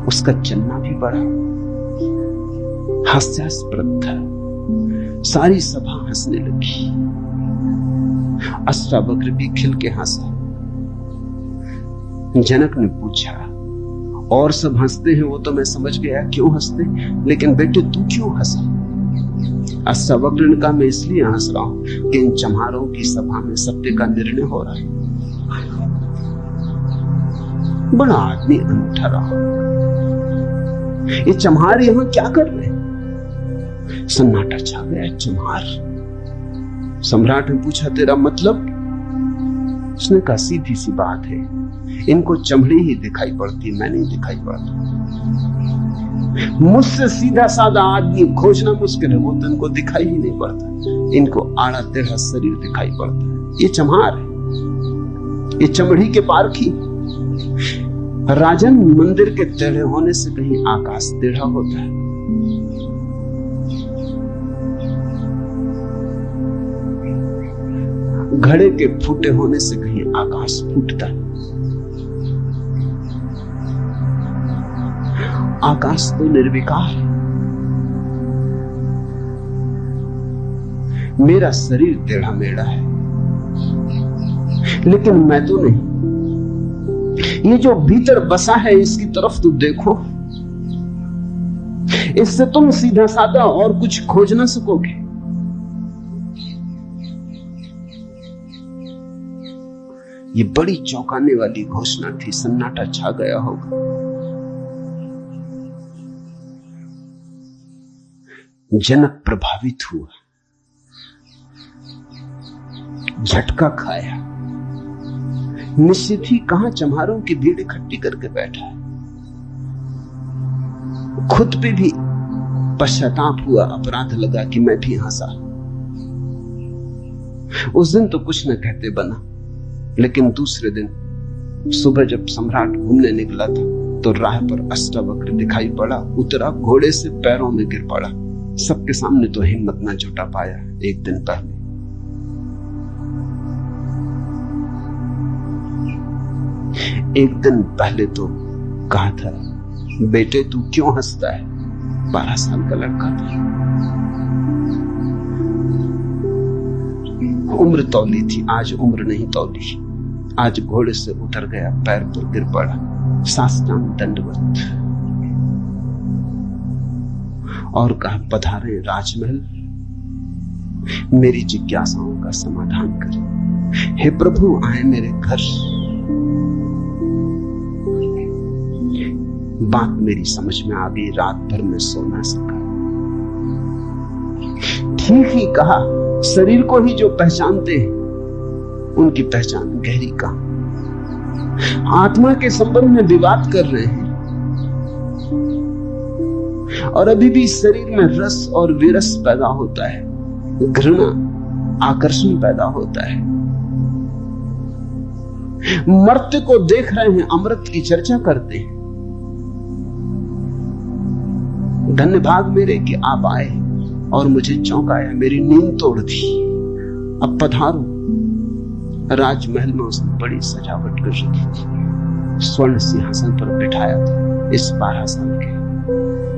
उसका चलना भी बड़ा हास्यास्पद था। सारी सभा हंसने लगी। अष्टावक्र भी खिल के हंसा। जनक ने पूछा, और सब हंसते हैं वो तो मैं समझ गया क्यों हंसते, लेकिन बेटे तू क्यों हंसा? अष्टावक्र ने कहा मैं इसलिए हंस रहा हूं कि इन चम्हारों की सभा में सत्य का निर्णय हो रहा है। बड़ा आदमी अनूठा रहा। ये चम्हार यहां क्या कर रहे हैं? सन्नाटा छा गया। चम्हार। सम्राट ने पूछा तेरा मतलब? उसने कहा सीधी सी बात है, इनको चमड़ी ही दिखाई पड़ती, मैं नहीं दिखाई पड़ता। मुझसे सीधा साधा आदमी खोजना मुश्किल है, वो तो इनको दिखाई ही नहीं पड़ता। इनको आड़ा टेढ़ा शरीर दिखाई पड़ता है। ये चम्हार है, ये चमड़ी के पारखी। राजन, मंदिर के टेढ़े होने से कहीं आकाश टेढ़ा होता है। घड़े के फूटे होने से कहीं आकाश फूटता है। आकाश तो निर्विकार है, मेरा शरीर टेढ़ा मेढ़ा है, लेकिन मैं तो नहीं। ये जो भीतर बसा है इसकी तरफ तो देखो। इससे तुम सीधा साधा और कुछ खोज ना सकोगे। ये बड़ी चौंकाने वाली घोषणा थी। सन्नाटा छा गया होगा। जनक प्रभावित हुआ, झटका खाया। निश्चित ही कहां चम्हारों की भीड़ इकट्ठी करके बैठा है। खुद पे भी पश्चाताप हुआ, अपराध लगा कि मैं भी हंसा। उस दिन तो कुछ न कहते बना, लेकिन दूसरे दिन सुबह जब सम्राट घूमने निकला था तो राह पर अष्टावक्र दिखाई पड़ा। उतरा, घोड़े से पैरों में गिर पड़ा। सबके सामने तो हिम्मत न जुटा पाया। एक दिन पहले तो कहा था, बेटे तू क्यों हंसता है? 12 साल का लड़का था। उम्र तौली थी, आज उम्र नहीं तौली। आज घोड़े से उतर गया, पैर पर गिर पड़ा, साष्टांग दंडवत, और कहा, पधारे राजमहल, मेरी जिज्ञासाओं का समाधान करें। हे प्रभु, आए मेरे घर। बात मेरी समझ में आ गई। रात भर में सो ना सका। ठीक ही कहा, शरीर को ही जो पहचानते हैं उनकी पहचान गहरी कहां। आत्मा के संबंध में विवाद कर रहे हैं और अभी भी शरीर में रस और विरस पैदा होता है, घृणा, आकर्षण पैदा होता है। मर्त्य को देख रहे हैं, अमृत की चर्चा करते हैं। धन्य भाग मेरे कि आप आए और मुझे चौंकाया, मेरी नींद तोड़ दी। अब पधारो। राजमहल में उसने बड़ी सजावट कर रखी थी। स्वर्ण सिंहासन पर बिठाया था इस 12 साल के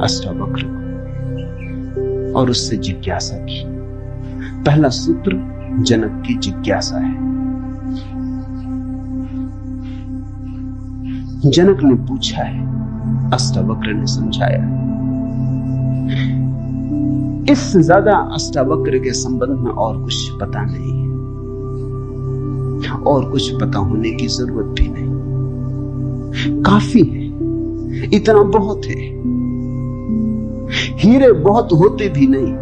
अष्टावक्र को और उससे जिज्ञासा की। पहला सूत्र जनक की जिज्ञासा है। जनक ने पूछा है, अष्टावक्र ने समझाया। इससे ज्यादा अष्टावक्र के संबंध में और कुछ पता नहीं है, और कुछ पता होने की जरूरत भी नहीं। काफी है, इतना बहुत है। हीरे बहुत होते भी नहीं,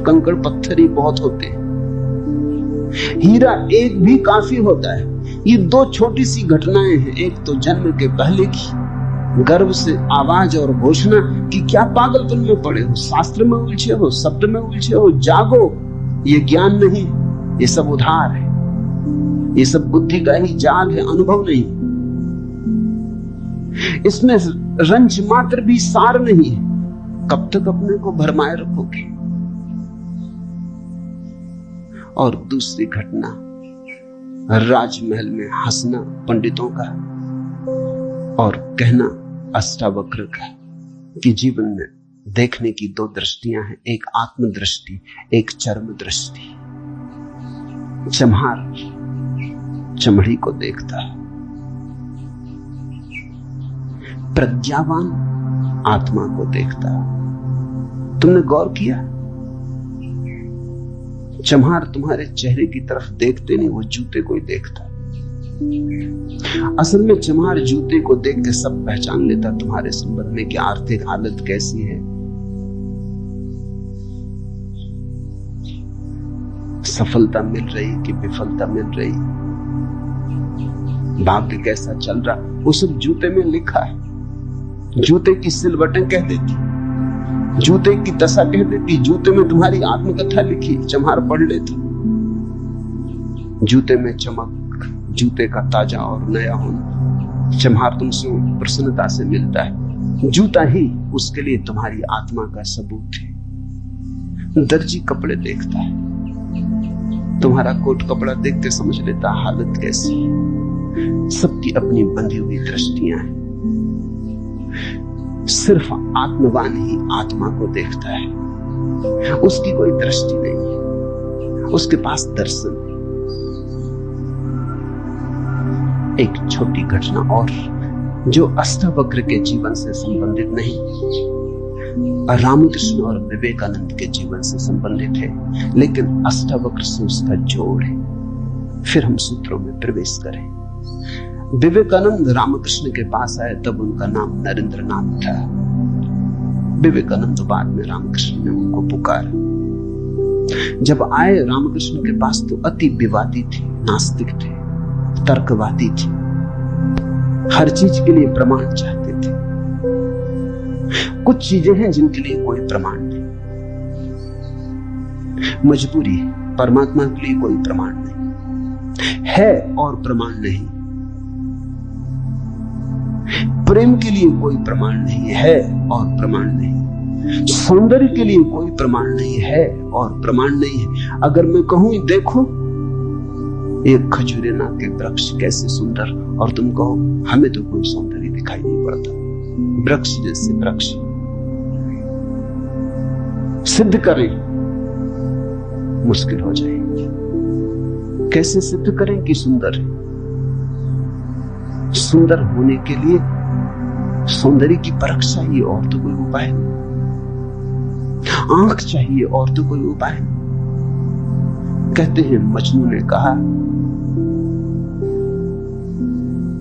कंकड़ पत्थर ही बहुत होते हैं। हीरा एक भी काफी होता है। ये 2 छोटी सी घटनाएं हैं। एक तो जन्म के पहले की, गर्भ से आवाज और घोषणा कि क्या पागलपन में पड़े हो, शास्त्र में उलझे हो, शब्द में उलझे हो, जागो। ये ज्ञान नहीं, ये सब उधार है, ये सब बुद्धि का ही जाल है, अनुभव नहीं। इसमें रंज मात्र भी सार नहीं है। कब तक अपने को भरमाए रखोगे? और दूसरी घटना, राजमहल में हंसना पंडितों का और कहना अष्टावक्र का कि जीवन में देखने की 2 दृष्टियां हैं, एक आत्म दृष्टि, एक चर्म दृष्टि। चम्हार चमड़ी को देखता है, प्रज्ञावान आत्मा को देखता है। तुमने गौर किया? चम्हार तुम्हारे चेहरे की तरफ देखते नहीं, वो जूते को ही देखता। असल में चम्हार जूते को देख के सब पहचान लेता तुम्हारे संबंध में कि आर्थिक हालत कैसी है, सफलता मिल रही कि विफलता मिल रही, भाग्य कैसा चल रहा, वो सब जूते में लिखा है। जूते की सिलवटें कह देती, जूते की दशा कह देती, जूते में तुम्हारी आत्मकथा लिखी, चम्हार पढ़ लेता। जूते में चमक, जूते का ताजा और नया होना, चम्हार तुमसे प्रसन्नता से मिलता है। जूता ही उसके लिए तुम्हारी आत्मा का सबूत है। दर्जी कपड़े देखता है, तुम्हारा कोट कपड़ा देख के समझ लेता हालत कैसी है। सबकी अपनी बंधी हुई दृष्टियां हैं। सिर्फ आत्मवान ही आत्मा को देखता है, उसकी कोई दृष्टि नहीं है। उसके पास दर्शन है। एक छोटी घटना और जो अष्टावक्र के जीवन से संबंधित नहीं, रामकृष्ण और विवेकानंद के जीवन से संबंधित है, लेकिन अष्टावक्र से उसका जोड़ है। फिर हम सूत्रों में प्रवेश करें। विवेकानंद रामकृष्ण के पास आए तब उनका नाम नरेंद्रनाथ था। विवेकानंद बाद में रामकृष्ण ने उनको पुकारा। जब आए रामकृष्ण के पास तो अति विवादी थे, नास्तिक थे, तर्कवादी थे, हर चीज के लिए प्रमाण चाहते थे। कुछ चीजें हैं जिनके लिए कोई प्रमाण नहीं, मजबूरी है। परमात्मा के लिए कोई प्रमाण नहीं है और प्रमाण नहीं, प्रेम के लिए कोई प्रमाण नहीं है और प्रमाण नहीं, सौंदर्य के लिए कोई प्रमाण नहीं है और प्रमाण नहीं है। अगर मैं कहूं देखो एक खजूरेना के वृक्ष कैसे सुंदर, और तुम कहो हमें तो कोई सौंदर्य दिखाई नहीं पड़ता, वृक्ष जैसे वृक्ष, सिद्ध करें मुश्किल हो जाएगी। कैसे सिद्ध करें कि सुंदर है? सुंदर होने के लिए सौंदर्य की परख चाहिए और तो कोई उपाय नहीं, आंख चाहिए और तो कोई उपाय नहीं। कहते हैं मजनू ने कहा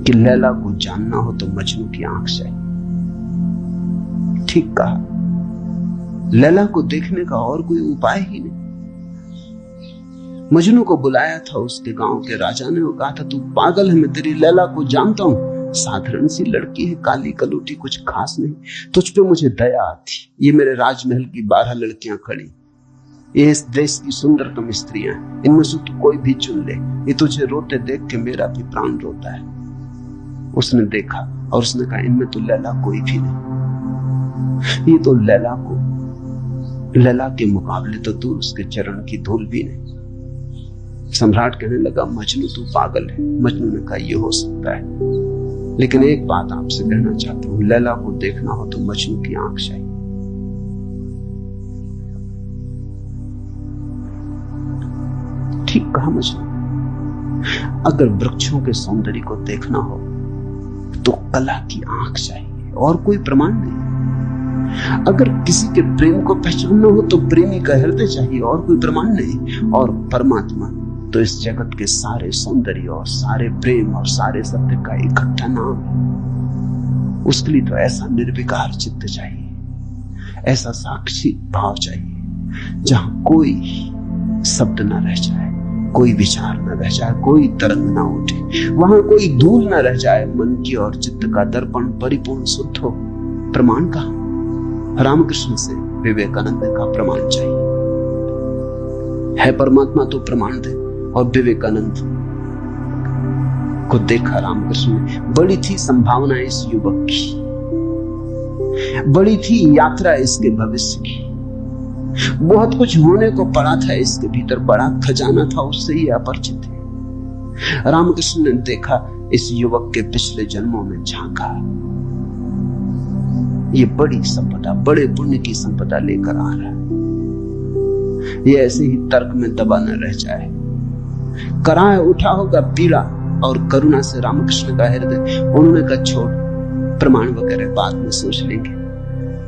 कि लैला को जानना हो तो मजनू की आंख चाहिए। ठीक कहा, लैला को देखने का और कोई उपाय ही नहीं। मजनू को बुलाया था उसके गांव के राजा ने, वो कहा था तू पागल है, मैं तेरी लैला को जानता हूं, साधारण सी लड़की है, काली कलूटी, कुछ खास नहीं, तुझ पे मुझे दया आती। ये मेरे राजमहल की 12 लड़कियां खड़ी, ये इस देश की सुंदरतम स्त्रियां, इनमें से तू कोई भी चुन ले, ये तुझे रोते देख के मेरा भी प्राण रोता है। उसने देखा और उसने कहा इनमें तो लैला कोई भी नहीं, ये तो लैला के मुकाबले तो दूर, उसके चरण की धूल भी नहीं। सम्राट कहने लगा मजनू तू पागल है। मजनू ने कहा यह हो सकता है, लेकिन एक बात आपसे कहना चाहता हूं, लैला को देखना हो तो मजनू की आंख चाहिए। ठीक कहा मजनू। अगर वृक्षों के सौंदर्य को देखना हो तो कला की आंख चाहिए और कोई प्रमाण नहीं। अगर किसी के प्रेम को पहचानना हो तो प्रेमी का हृदय चाहिए और कोई प्रमाण नहीं। और परमात्मा तो इस जगत के सारे सौंदर्य और सारे प्रेम और सारे सत्य का इकट्ठा नाम है। उसके लिए तो ऐसा निर्विकार चित्त चाहिए, ऐसा साक्षी भाव चाहिए जहां कोई शब्द न रह जाए, कोई विचार न रह जाए, कोई तरंग न उठे, वहां कोई धूल न रह जाए, मन की और चित्त का दर्पण परिपूर्ण शुद्ध हो। प्रमाण का रामकृष्ण से विवेकानंद का प्रमाण चाहिए। है परमात्मा तो प्रमाण दे। और विवेकानंद को देखा रामकृष्ण ने, बड़ी थी संभावना इस युवक की, बड़ी थी यात्रा इसके भविष्य की, बहुत कुछ होने को पड़ा था इसके भीतर, बड़ा खजाना था उससे ही अपरिचित है। रामकृष्ण ने देखा इस युवक के पिछले जन्मों में झांका, ये बड़ी संपदा, बड़े पुण्य की संपदा लेकर आ रहा है। ये ऐसे ही तर्क में दबा न रह जाए। कराए उठा होगा पीड़ा और करुणा से रामकृष्ण का हृदय। उन्होंने कहा छोड़, प्रमाण वगैरह बाद में सोच लेंगे,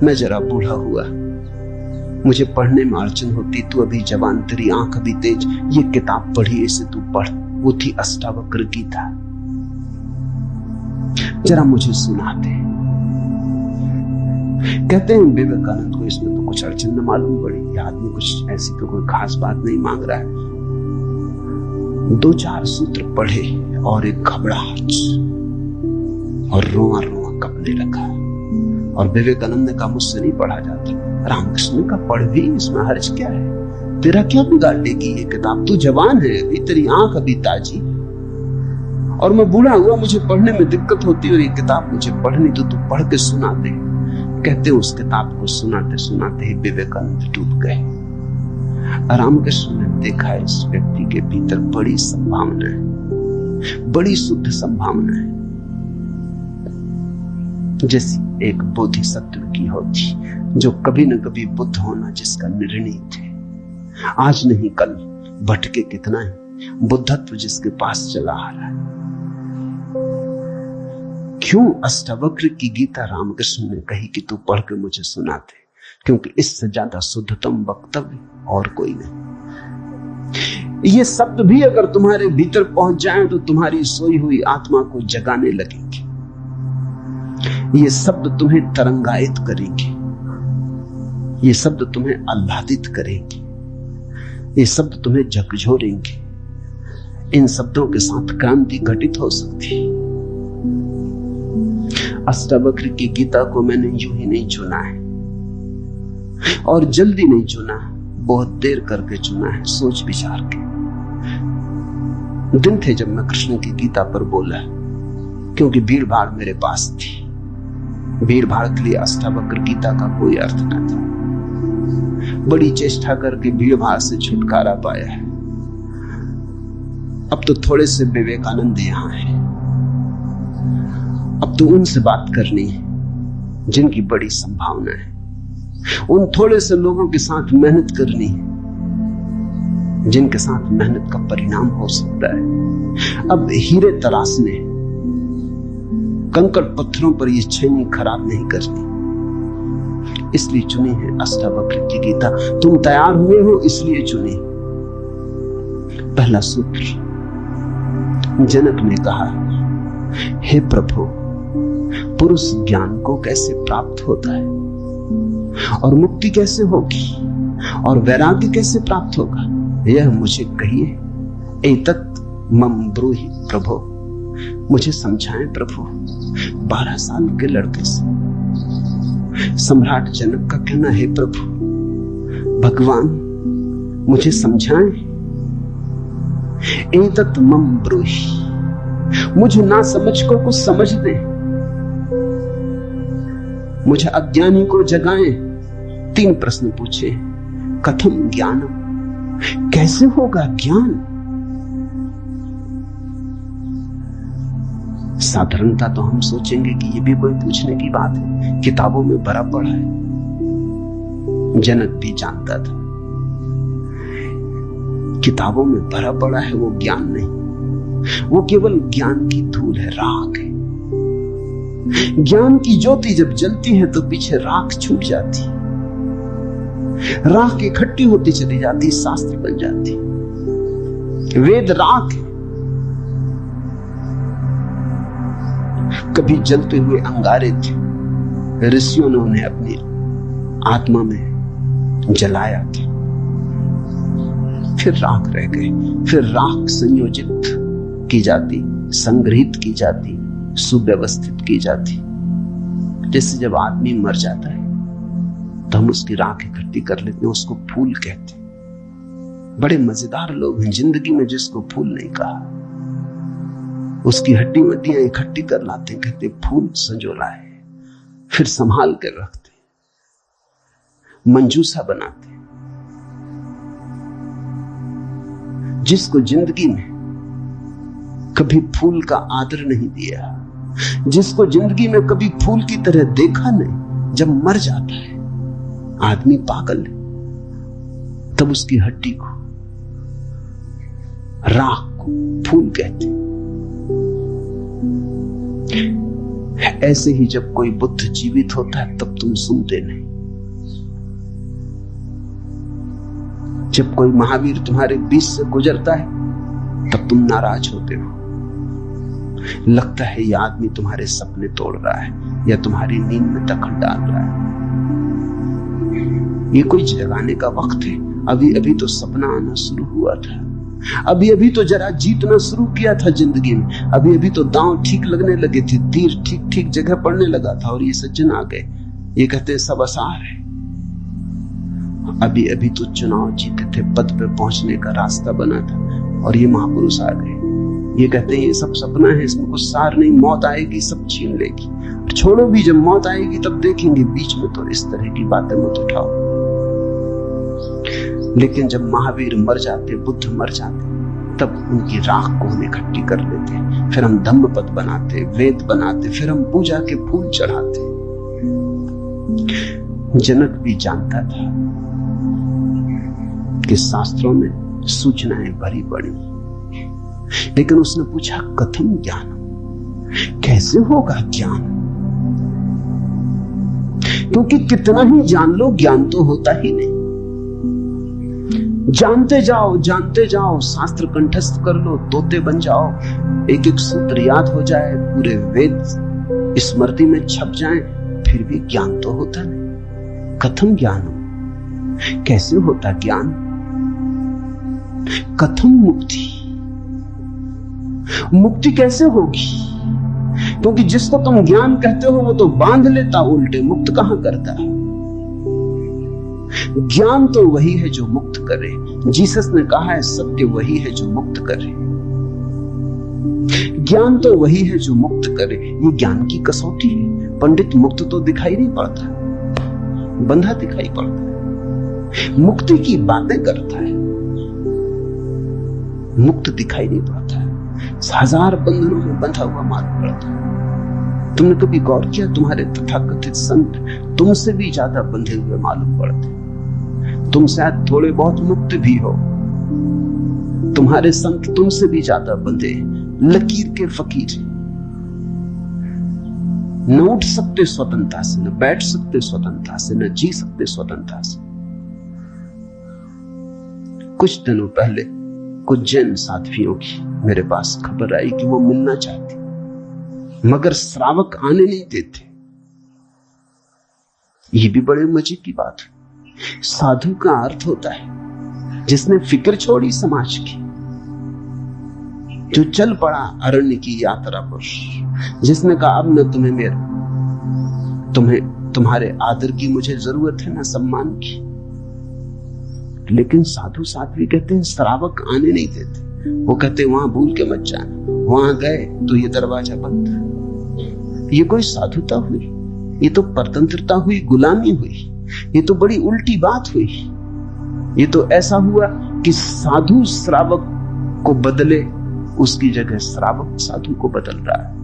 मैं जरा बूढ़ा हुआ, मुझे पढ़ने में अड़चन होती, तू अभी जवान, तेरी आंख अभी तेज, ये किताब पढ़ी, इसे तू पढ़। वो थी अष्टावक्र गीता, जरा मुझे सुना दे। कहते हैं विवेकानंद को इसमें तो कुछ अड़चन न मालूम पड़ी, ये आदमी कुछ ऐसी तो कोई खास बात नहीं मांग रहा है। 2-4 सूत्र पढ़े और एक घबराहट और रोआ रोआ कपने लगा। और विवेकानंद ने कहा मुझसे नहीं पढ़ा जाता। रामकृष्ण ने कहा पढ़ भी, इसमें हर्ज क्या है, तेरा क्या बिगाड़ लेगी ये किताब, तू जवान है अभी, तेरी आंख अभी ताजी, और मैं बूढ़ा हुआ, मुझे पढ़ने में दिक्कत होती है, और ये किताब मुझे पढ़नी तो तू पढ़ के सुना दे। कहते उस किताब को सुनाते सुनाते ही विवेकानंद डूब गए। रामकृष्ण ने देखा इस व्यक्ति के भीतर बड़ी संभावना है, बड़ी शुद्ध संभावना है, जैसी एक बोधिसत्व की होती, जो कभी न कभी बुद्ध होना जिसका निर्णय थे, आज नहीं कल भटके कितना है, बुद्धत्व जिसके पास चला आ रहा है। क्यों अष्टावक्र की गीता रामकृष्ण ने कही कि तू पढ़ के मुझे सुनाते, क्योंकि इससे ज्यादा शुद्धतम वक्तव्य और कोई नहीं। ये शब्द भी अगर तुम्हारे भीतर पहुंच जाएं तो तुम्हारी सोई हुई आत्मा को जगाने लगेंगे। ये शब्द तुम्हें तरंगायित करेंगे, ये शब्द तुम्हें आह्लादित करेंगे, ये शब्द तुम्हें झकझोरेंगे। इन शब्दों के साथ क्रांति घटित हो सकती है। अष्टावक्र की गीता को मैंने यूं ही नहीं चुना है और जल्दी नहीं चुना, बहुत देर करके चुना है, सोच विचार के। दिन थे जब मैं कृष्ण की गीता पर बोला, क्योंकि भीड़ भाड़ मेरे पास थी। भीड़ भाड़ के लिए अष्टावक्र गीता का कोई अर्थ न था। बड़ी चेष्टा करके भीड़ भाड़ से छुटकारा पाया है। अब तो थोड़े से विवेकानंद यहां हैं, अब तो उनसे बात करनी है जिनकी बड़ी संभावना है। उन थोड़े से लोगों के साथ मेहनत करनी है जिनके साथ मेहनत का परिणाम हो सकता है। अब हीरे तराशने, कंकड़ पत्थरों पर ये छेनी खराब नहीं करनी, इसलिए चुनी है अष्टावक्र की गीता। तुम तैयार हुए हो इसलिए चुनी। पहला सूत्र, जनक ने कहा, हे प्रभु, पुरुष ज्ञान को कैसे प्राप्त होता है और मुक्ति कैसे होगी और वैराग्य कैसे प्राप्त होगा, यह मुझे कहिए। एतत् मम ब्रूहि प्रभो, मुझे समझाएं प्रभु। 12 साल के लड़के से सम्राट जनक का कहना है, प्रभु भगवान मुझे समझाएं। एतत् मम ब्रूहि, मुझे ना समझ को कुछ समझ दे, मुझे अज्ञानी को जगाएं। 3 प्रश्न पूछे। कथम ज्ञानम, कैसे होगा ज्ञान? साधारणता तो हम सोचेंगे कि ये भी कोई पूछने की बात है, किताबों में भरा पड़ा है। जनक भी जानता था किताबों में भरा पड़ा है वो ज्ञान नहीं, वो केवल ज्ञान की धूल है, राख है। ज्ञान की ज्योति जब जलती है तो पीछे राख छूट जाती, राख इकट्ठी होती चली जाती, शास्त्र बन जाती। वेद राख है। कभी जलते हुए अंगारे थे, ऋषियों ने उन्हें अपनी आत्मा में जलाया था, फिर राख रह गए। फिर राख संयोजित की जाती, संग्रहित की जाती, सुव्यवस्थित की जाती। जैसे जब आदमी मर जाता है तो हम उसकी राख इकट्ठी कर लेते हैं, उसको फूल कहते हैं। बड़े मजेदार लोग हैं जिंदगी में जिसको फूल नहीं कहा। उसकी हड्डी वड्डियां इकट्ठी कर लाते, कहते फूल संजोला है, फिर संभाल कर रखते, मंजूसा बनाते। जिसको जिंदगी में कभी फूल का आदर नहीं दिया, जिसको जिंदगी में कभी फूल की तरह देखा नहीं, जब मर जाता है आदमी पागल है, तब उसकी हड्डी को, राख को फूल कहते हैं। ऐसे ही जब कोई बुद्ध जीवित होता है तब तुम सुनते नहीं। जब कोई महावीर तुम्हारे बीच से गुजरता है तब तुम नाराज होते हो। लगता है ये आदमी तुम्हारे सपने तोड़ रहा है या तुम्हारी नींद में दखल डाल रहा है। ये कोई जगाने का वक्त है। अभी अभी तो सपना आना शुरू हुआ था, अभी अभी तो जरा जीतना शुरू किया था जिंदगी में, अभी अभी तो दांव ठीक लगने लगे थे, तीर ठीक ठीक जगह पड़ने लगा था, और ये सज्जन आ गए। ये कहते सब आसार है। अभी अभी तो चुनाव जीते थे, पद पे पहुंचने का रास्ता बना था, और ये महापुरुष आ गए। ये कहते हैं ये सब सपना है, इसमें कुछ सार नहीं, मौत आएगी सब छीन लेगी। छोड़ो भी, जब मौत आएगी तब देखेंगे। बीच में तो इस तरह की बातें मत उठाओ। लेकिन जब महावीर मर जाते, बुद्ध मर जाते, तब उनकी राख को हम इकट्ठी कर लेते, फिर हम धम्मपद बनाते, वेद बनाते, फिर हम पूजा के फूल चढ़ाते। जनक भी जानता था कि शास्त्रों में सूचनाएं भरी पड़ी। लेकिन उसने पूछा कथम ज्ञान, कैसे होगा ज्ञान? क्योंकि कितना ही जान लो ज्ञान तो होता ही नहीं। जानते जाओ, शास्त्र कंठस्थ कर लो, तोते बन जाओ, एक एक सूत्र याद हो जाए, पूरे वेद स्मृति में छप जाएं, फिर भी ज्ञान तो होता नहीं। कथम ज्ञान, कैसे होता ज्ञान? कथम मुक्ति, मुक्ति कैसे होगी? क्योंकि जिसको तुम ज्ञान कहते हो वो तो बांध लेता उल्टे, मुक्त कहां करता? ज्ञान तो वही है जो मुक्त करे। जीसस ने कहा है सत्य वही है जो मुक्त करे। ज्ञान तो वही है जो मुक्त करे। ये ज्ञान की कसौटी है। पंडित मुक्त तो दिखाई नहीं पड़ता, बंधा दिखाई पड़ता है, मुक्ति की बातें करता है, मुक्त दिखाई नहीं पड़ता है, हजार बंधनों में बंधा हुआ मालूम पड़ता है। तुमने कभी गौर किया, तुम्हारे तथाकथित संत तुमसे भी ज्यादा बंधे हुए मालूम पड़ते। तुम शायद थोड़े बहुत मुक्त भी हो, तुम्हारे संत तुमसे भी ज्यादा बंधे, लकीर के फकीर, न उठ सकते स्वतंत्रता से, न बैठ सकते स्वतंत्रता से, न जी सकते स्वतंत्रता से। कुछ दिनों पहले कुछ जैन साध्वियों की मेरे पास खबर आई कि वो मिलना चाहती, मगर श्रावक आने नहीं देते। ये भी बड़े मजे की बात है। साधु का अर्थ होता है जिसने फिक्र छोड़ी समाज की, जो चल पड़ा अरण्य की यात्रा पर, जिसने कहा अब न तुम्हारे आदर की मुझे जरूरत है, ना सम्मान की। लेकिन साधु साध्वी कहते हैं श्रावक आने नहीं देते। वो कहते हैं वहां भूल के मत जाना, वहां गए तो ये दरवाजा बंद। ये कोई साधुता हुई? ये तो परतंत्रता हुई, गुलामी हुई। ये तो बड़ी उल्टी बात हुई। ये तो ऐसा हुआ कि साधु श्रावक को बदले, उसकी जगह श्रावक साधु को बदल रहा है।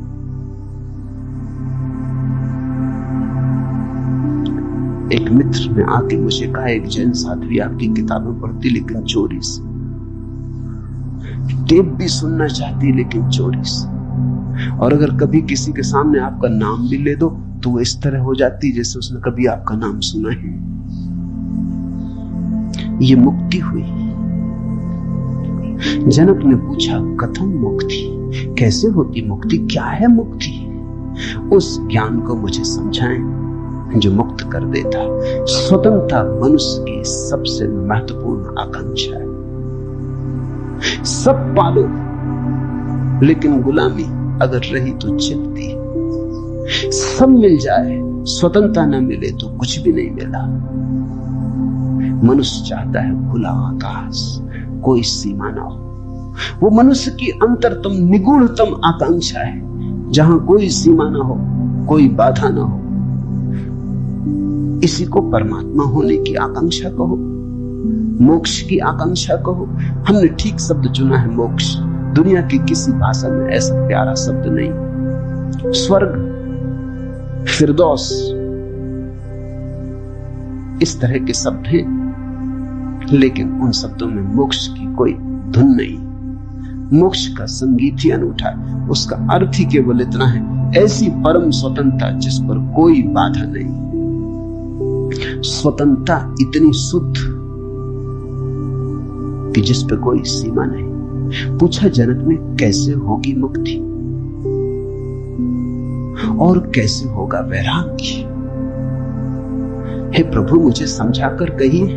एक मित्र ने आके मुझे कहा, एक जैन साध्वी आपकी किताबें पढ़ती लेकिन चोरी से, टेप भी सुनना चाहती लेकिन चोरी से, और अगर कभी किसी के सामने आपका नाम भी ले दो तो वो इस तरह हो जाती जैसे उसने कभी आपका नाम सुना है। ये मुक्ति हुई। जनक ने पूछा कथम मुक्ति, कैसे होती मुक्ति, क्या है मुक्ति? उस ज्ञान को मुझे समझाएं जो मुक्त कर देता। स्वतंत्रता मनुष्य की सबसे महत्वपूर्ण आकांक्षा है। सब पालो, लेकिन गुलामी अगर रही तो चिपती। सब मिल जाए, स्वतंत्रता न मिले तो कुछ भी नहीं मिला। मनुष्य चाहता है खुला आकाश, कोई सीमा ना हो। वो मनुष्य की अंतरतम निगूढ़तम आकांक्षा है, जहां कोई सीमा ना हो, कोई बाधा ना हो। इसी को परमात्मा होने की आकांक्षा कहो, मोक्ष की आकांक्षा कहो। हमने ठीक शब्द चुना है, मोक्ष। दुनिया की किसी भाषा में ऐसा प्यारा शब्द नहीं। स्वर्ग, फिरदौस, इस तरह के शब्द हैं, लेकिन उन शब्दों में मोक्ष की कोई धुन नहीं। मोक्ष का संगीत ही अनूठा है। उसका अर्थ ही केवल इतना है, ऐसी परम स्वतंत्रता जिस पर कोई बाधा नहीं। स्वतंत्रता इतनी शुद्ध कि जिस पे कोई सीमा नहीं। पूछा जनक ने कैसे होगी मुक्ति और कैसे होगा वैराग्य? हे प्रभु मुझे समझाकर कहिए।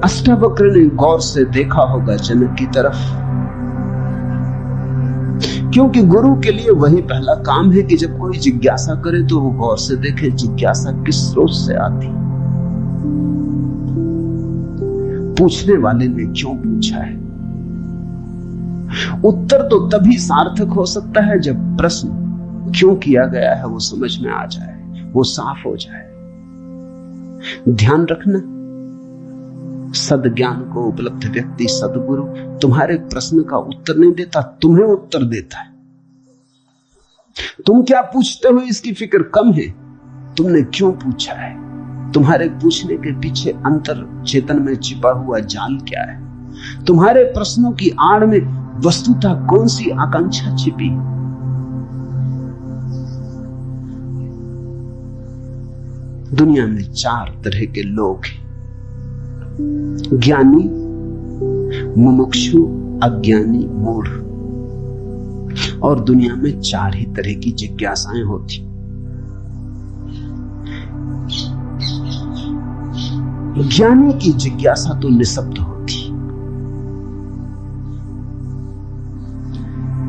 अष्टावक्र ने गौर से देखा होगा जनक की तरफ, क्योंकि गुरु के लिए वही पहला काम है कि जब कोई जिज्ञासा करे तो वो गौर से देखे जिज्ञासा किस स्रोत से आती। पूछने वाले ने क्यों पूछा है? उत्तर तो तभी सार्थक हो सकता है जब प्रश्न क्यों किया गया है वो समझ में आ जाए, वो साफ हो जाए। ध्यान रखना, सद्ज्ञान को उपलब्ध व्यक्ति सद्गुरु तुम्हारे प्रश्न का उत्तर नहीं देता, तुम्हें उत्तर देता है। तुम क्या पूछते हो इसकी फिक्र कम है, तुमने क्यों पूछा है, तुम्हारे पूछने के पीछे अंतर चेतन में छिपा हुआ जाल क्या है? तुम्हारे प्रश्नों की आड़ में वस्तुतः कौन सी आकांक्षा छिपी? दुनिया में 4 तरह के लोग हैं, ज्ञानी, मुमुक्षु, अज्ञानी, मूढ़। और दुनिया में 4 ही तरह की जिज्ञासाएं होती। ज्ञानी की जिज्ञासा तो निःशब्द होती,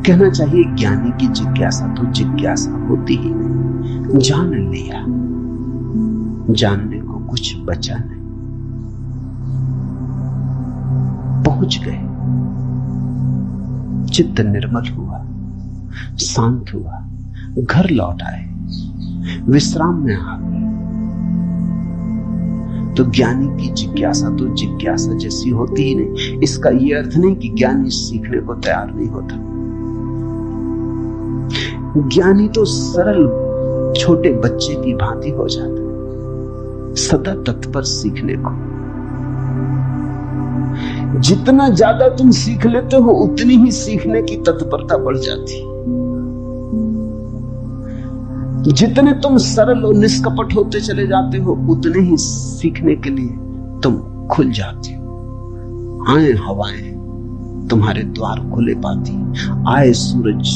कहना चाहिए ज्ञानी की जिज्ञासा तो जिज्ञासा होती ही नहीं। जान लिया, जानने को कुछ बचा नहीं, पहुंच गए, चित्त निर्मल हुआ, शांत हुआ, घर लौट आए, विश्राम में आ गए। तो ज्ञानी की जिज्ञासा तो जिज्ञासा जैसी होती ही नहीं। इसका यह अर्थ नहीं कि ज्ञानी सीखने को तैयार नहीं होता। ज्ञानी तो सरल छोटे बच्चे की भांति हो जाता है, सदा तत्पर सीखने को। जितना ज्यादा तुम सीख लेते हो उतनी ही सीखने की तत्परता बढ़ जाती। जितने तुम सरल और निष्कपट होते चले जाते हो उतने ही सीखने के लिए तुम खुल जाते हो। आए हवाएं तुम्हारे द्वार खुले पाती, आए सूरज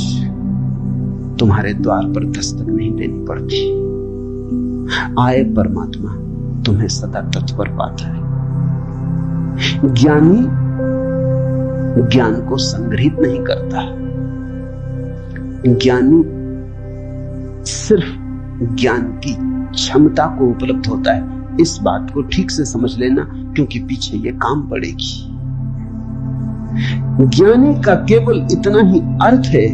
तुम्हारे द्वार पर दस्तक नहीं देनी पड़ती, आए परमात्मा तुम्हें सदा तत्पर पाता है। ज्ञानी ज्ञान को संग्रहित नहीं करता, ज्ञानी सिर्फ ज्ञान की क्षमता को उपलब्ध होता है। इस बात को ठीक से समझ लेना, क्योंकि पीछे ये काम पड़ेगी। ज्ञानी का केवल इतना ही अर्थ है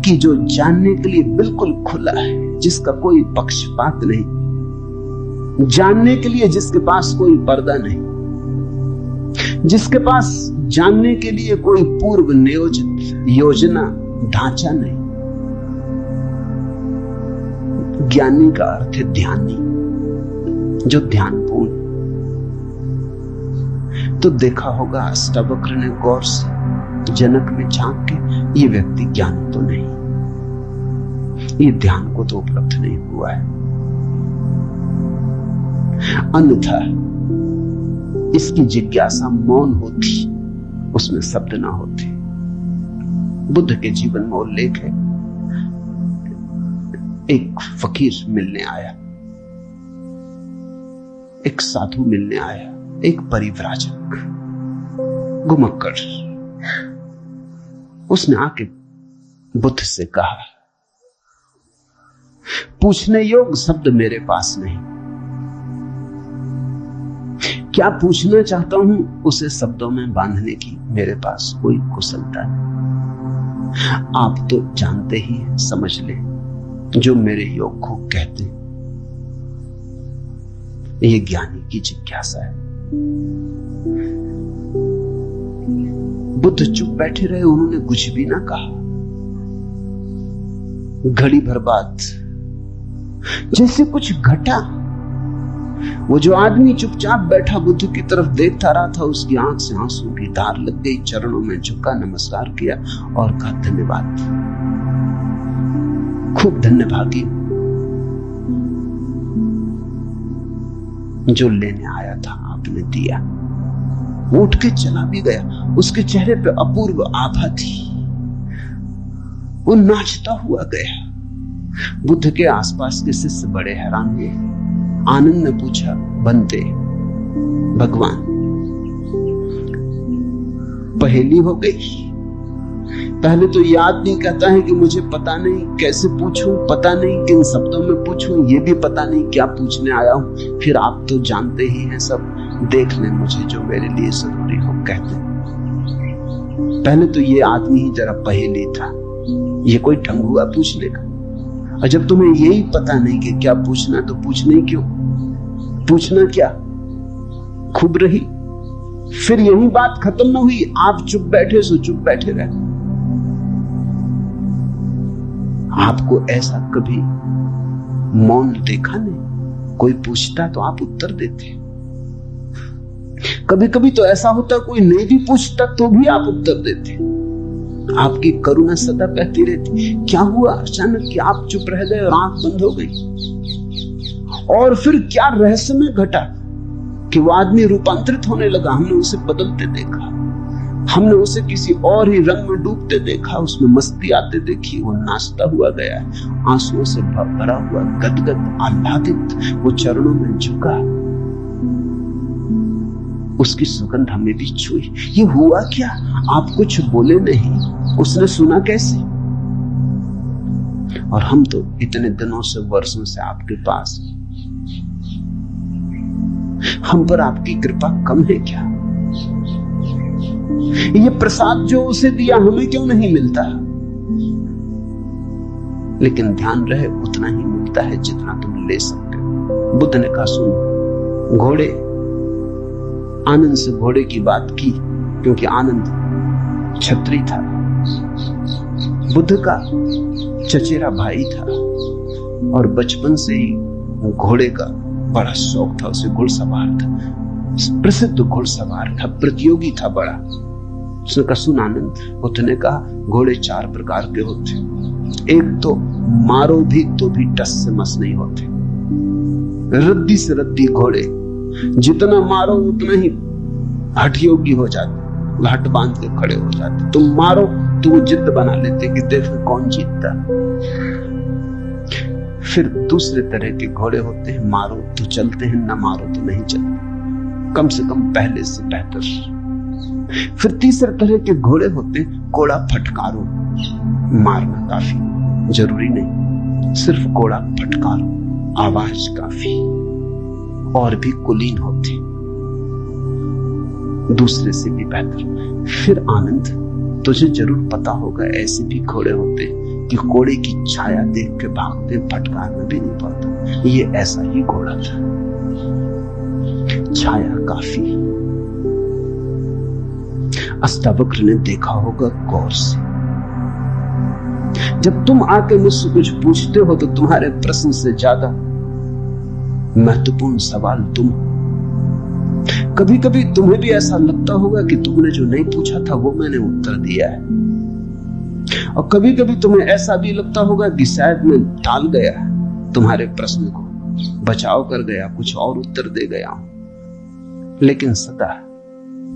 कि जो जानने के लिए बिल्कुल खुला है, जिसका कोई पक्षपात नहीं, जानने के लिए जिसके पास कोई पर्दा नहीं, जिसके पास जानने के लिए कोई पूर्व नियोजित योजना ढांचा नहीं। ज्ञानी का अर्थ है ध्यानी, जो ध्यानपूर्ण। तो देखा होगा अष्टावक्र ने गौर से जनक में झांक के, ये व्यक्ति ज्ञानी तो नहीं, ये ध्यान को तो उपलब्ध नहीं हुआ है। अन्यथा इसकी जिज्ञासा मौन होती, उसमें शब्द ना होते। बुद्ध के जीवन में उल्लेख है, एक फकीर मिलने आया, एक साधु मिलने आया, एक परिव्राजक घुमक्कड़। उसने आके बुद्ध से कहा, पूछने योग्य शब्द मेरे पास नहीं, क्या पूछना चाहता हूं उसे शब्दों में बांधने की मेरे पास कोई कुशलता नहीं। आप तो जानते ही हैं, समझ ले, जो मेरे योग को कहते हैं। ये ज्ञानी की जिज्ञासा है। बुद्ध चुप बैठे रहे, उन्होंने कुछ भी ना कहा। घड़ी भर बाद जैसे कुछ घटा, वो जो आदमी चुपचाप बैठा बुद्ध की तरफ देखता रहा था, उसकी आंख से आंसू की धार लग गई, चरणों में झुका, नमस्कार किया और कहा, धन्यवाद, खूब धन्यभागी, जो लेने आया था आपने दिया। वो उठ के चला भी गया। उसके चेहरे पे अपूर्व आभा थी, वो नाचता हुआ गया। बुद्ध के आसपास के शिष्य बड़े हैरान हुए। आनंद ने पूछा, बनते भगवान, पहेली हो गई। पहले तो याद नहीं कहता है कि मुझे पता नहीं कैसे पूछूं, पता नहीं किन शब्दों में पूछूं, ये भी पता नहीं क्या पूछने आया हूं। फिर आप तो जानते ही हैं सब, देख लें मुझे जो मेरे लिए जरूरी हो कहते हैं। पहले तो ये आदमी ही जरा पहेली था, ये कोई ढंग हुआ पूछने का। और जब तुम्हें यही पता नहीं कि क्या पूछना, तो पूछने क्यों? पूछना क्या, खूब रही। फिर यही बात खत्म न हुई, आप चुप बैठे सो चुप बैठे रहे। आपको ऐसा कभी मौन देखा नहीं? कोई पूछता तो आप उत्तर देते। कभी कभी तो ऐसा होता कोई नहीं भी पूछता तो भी आप उत्तर देते। आपकी करुणा सदा बहती रहती। क्या हुआ अचानक कि आप चुप रह गए और आंख बंद हो गई? और फिर क्या रहस्यमय घटा कि वो आदमी रूपांतरित होने लगा। हमने उसे बदलते देखा, हमने उसे किसी और ही रंग में डूबते देखा, उसमें मस्ती आते देखी। वो नाचता हुआ गया, आंसुओं से भरा हुआ, गदगद आह्लादित, वो चरणों में झुका, उसकी सुगंध हमें भी छुई। ये हुआ क्या? आप कुछ बोले नहीं, उसने सुना कैसे? और हम तो इतने दिनों से, वर्षों से आपके पास, हम पर आपकी कृपा कम है क्या? ये प्रसाद जो उसे दिया हमें क्यों नहीं मिलता? लेकिन ध्यान रहे उतना ही मिलता है जितना तुम ले सकते हो। बुद्ध ने कहा सुन, घोड़े, आनंद से घोड़े की बात की क्योंकि आनंद छत्री था, बुद्ध का चचेरा भाई था और बचपन से ही घोड़े का बड़ा शौक था। उसे घुड़सवार था, प्रसिद्ध घुड़सवार था, प्रतियोगी था बड़ा। उसने कहा सुन आनंद, बुद्ध ने कहा घोड़े 4 प्रकार के होते। एक तो मारो भी तो भी टस से मस नहीं होते, रद्दी से रद्दी घोड़े, जितना मारो उतना ही हठ योगी हो जाते, हट बांध के खड़े हो जाते। तुम मारो तो वो जिद बना लेते कि देखो कौन जीतता। फिर दूसरे तरह के घोड़े होते हैं, मारो तो चलते हैं, ना मारो तो नहीं चलते, कम से कम पहले से बेहतर। फिर तीसरे तरह के घोड़े होते हैं, घोड़ा फटकारो, मारना काफी जरूरी नहीं, सिर्फ घोड़ा फटकारो, आवाज काफी। और भी कुलीन होते, दूसरे से भी बेहतर। फिर आनंद, तुझे जरूर पता होगा ऐसे भी घोड़े होते कि घोड़े की छाया देख के भागते, फटकारना भी नहीं पड़ता। ये ऐसा ही घोड़ा था, छाया काफी। अष्टावक्र ने देखा होगा गौर से। जब तुम आके मुझसे कुछ पूछते हो तो तुम्हारे प्रश्न से ज्यादा महत्वपूर्ण सवाल तुम। कभी कभी तुम्हें भी ऐसा लगता होगा कि तुमने जो नहीं पूछा था वो मैंने उत्तर दिया है, और कभी कभी तुम्हें ऐसा भी लगता होगा कि शायद मैं टाल गया तुम्हारे प्रश्न को, बचाव कर गया, कुछ और उत्तर दे गया हूं। लेकिन सदा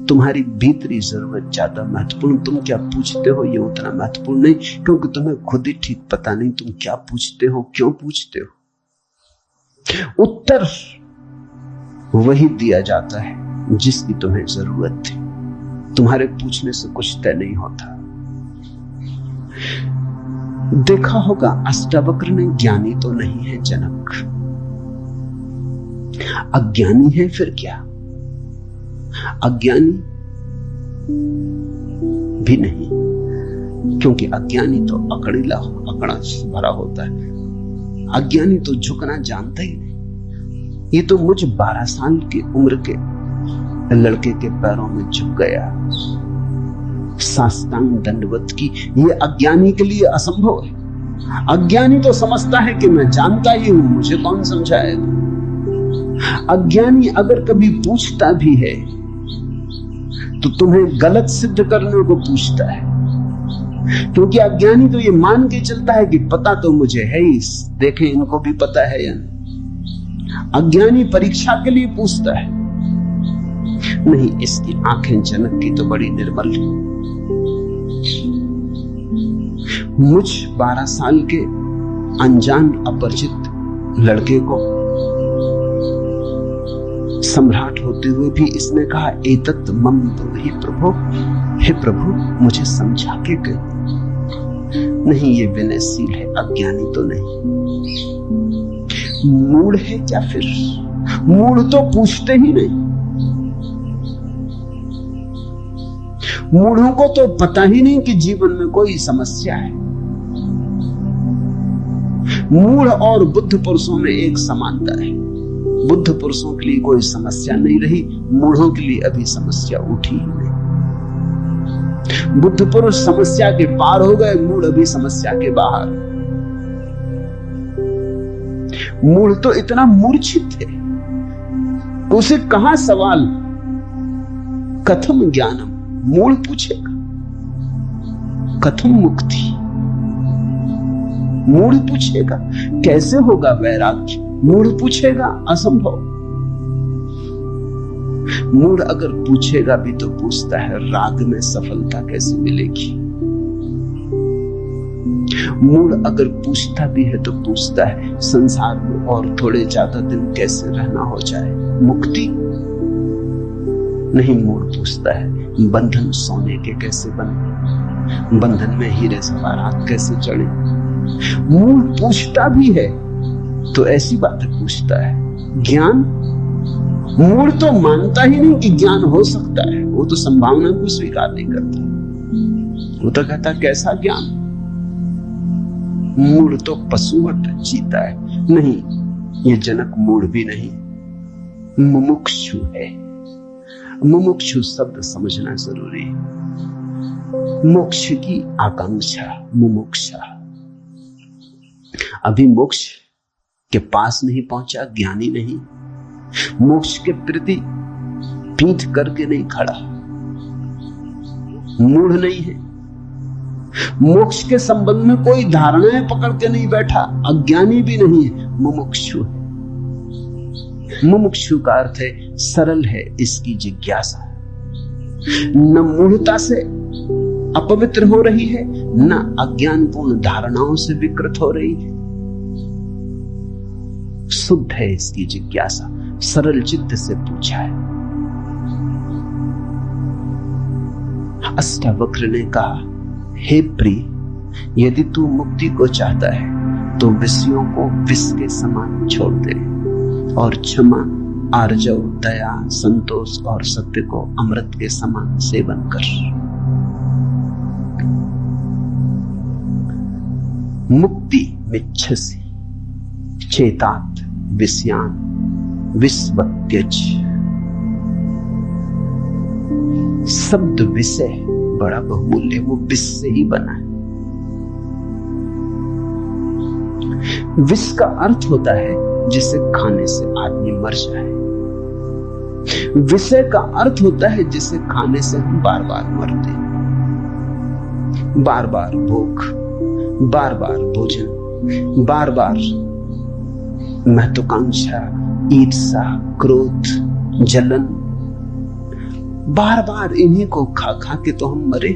तुम्हारी भीतरी जरूरत ज्यादा महत्वपूर्ण। तुम क्या पूछते हो ये उतना महत्वपूर्ण नहीं, क्योंकि तुम्हें खुद ही ठीक पता नहीं तुम क्या पूछते हो, क्यों पूछते हो। उत्तर वही दिया जाता है जिसकी तुम्हें जरूरत थी। तुम्हारे पूछने से कुछ तय नहीं होता। देखा होगा अष्टावक्र ने ज्ञानी तो नहीं है जनक, अज्ञानी है फिर क्या? अज्ञानी भी नहीं, क्योंकि अज्ञानी तो अकड़ीला, अकड़ा भरा होता है। अज्ञानी तो झुकना जानता ही नहीं। ये तो मुझ 12 साल की उम्र के लड़के के पैरों में झुक गया, साष्टांग दंडवत की। ये अज्ञानी के लिए असंभव है। अज्ञानी तो समझता है कि मैं जानता ही हूं, मुझे कौन समझाएगा। अज्ञानी अगर कभी पूछता भी है तो तुम्हें गलत सिद्ध करने को पूछता है, क्योंकि अज्ञानी तो ये मान के चलता है कि पता तो मुझे है ही, देखें इनको भी पता है या नहीं। अज्ञानी परीक्षा के लिए पूछता है। नहीं, इसकी आंखें जनक की तो बड़ी निर्मल है। मुझ 12 साल के अनजान अपरिचित लड़के को सम्राट होते हुए भी इसने कहा एतत् मम ब्रूहि प्रभो, हे प्रभु मुझे समझा के कह। नहीं, ये विनयशील है, अज्ञानी तो नहीं। मूढ़ है क्या फिर? मूढ़ तो पूछते ही नहीं। मूढ़ों को तो पता ही नहीं कि जीवन में कोई समस्या है। मूढ़ और बुद्ध पुरुषों में एक समानता है। बुद्ध पुरुषों के लिए कोई समस्या नहीं रही, मूढ़ों के लिए अभी समस्या उठी ही नहीं। बुद्ध पुरुष समस्या के पार हो गए, मूढ़ अभी समस्या के बाहर। मूढ़ तो इतना मूर्छित है, उसे कहां सवाल कथम ज्ञानम, मूढ़ पूछेगा कथम मुक्ति, मूढ़ पूछेगा कैसे होगा वैराग्य, मूढ़ पूछेगा असंभव। मूढ़ अगर पूछेगा भी तो पूछता है राग में सफलता कैसे मिलेगी। मूढ़ अगर पूछता भी है तो पूछता है संसार में और थोड़े ज्यादा दिन कैसे रहना हो जाए, मुक्ति नहीं। मूढ़ पूछता है बंधन सोने के कैसे बने, बंधन में हीरे जवाहरात कैसे चढ़े। मूढ़ पूछता भी है तो ऐसी बातें पूछता है। ज्ञान, मूढ़ तो मानता ही नहीं कि ज्ञान हो सकता है, वो तो संभावना को स्वीकार नहीं करता। वो तो कहता कैसा ज्ञान। मूढ़ तो पशुवत जीता है। नहीं, ये जनक मूढ़ भी नहीं, मुमुक्षु है। मुमुक्षु शब्द समझना जरूरी है। मोक्ष की आकांक्षा, मुमुक्षा। अभी मोक्ष के पास नहीं पहुंचा, ज्ञानी नहीं, मोक्ष के प्रति पीठ करके नहीं खड़ा, मूढ़ नहीं है। मोक्ष के संबंध में कोई धारणाएं पकड़ के नहीं बैठा, अज्ञानी भी नहीं है, मुमुक्षु है। मुमुक्षु का अर्थ है सरल है इसकी जिज्ञासा, न मूढ़ता से अपवित्र हो रही है, न अज्ञानपूर्ण धारणाओं से विकृत हो रही है। शुद्ध है इसकी जिज्ञासा, सरल चित्त से पूछा है। अष्टावक्र ने कहा, हे प्रिय, यदि तू मुक्ति को चाहता है तो विषयों को विष के समान छोड़ दे और क्षमा, आर्जव, दया, संतोष और सत्य को अमृत के समान सेवन कर। मुक्ति मिच्छसि चेतात विषयान विस्वत्यज। शब्द विषय बड़ा बहुमूल्य, वो विष से ही बना है। विष का अर्थ होता है जिसे खाने से आदमी मर जाए। विषय का अर्थ होता है जिसे खाने से हम बार बार मरते हैं। बार बार भूख, बार बार भोजन, बार बार महत्वाकांक्षा, ईर्ष्या, क्रोध, जलन, बार बार इन्हीं को खा खा के तो हम मरे।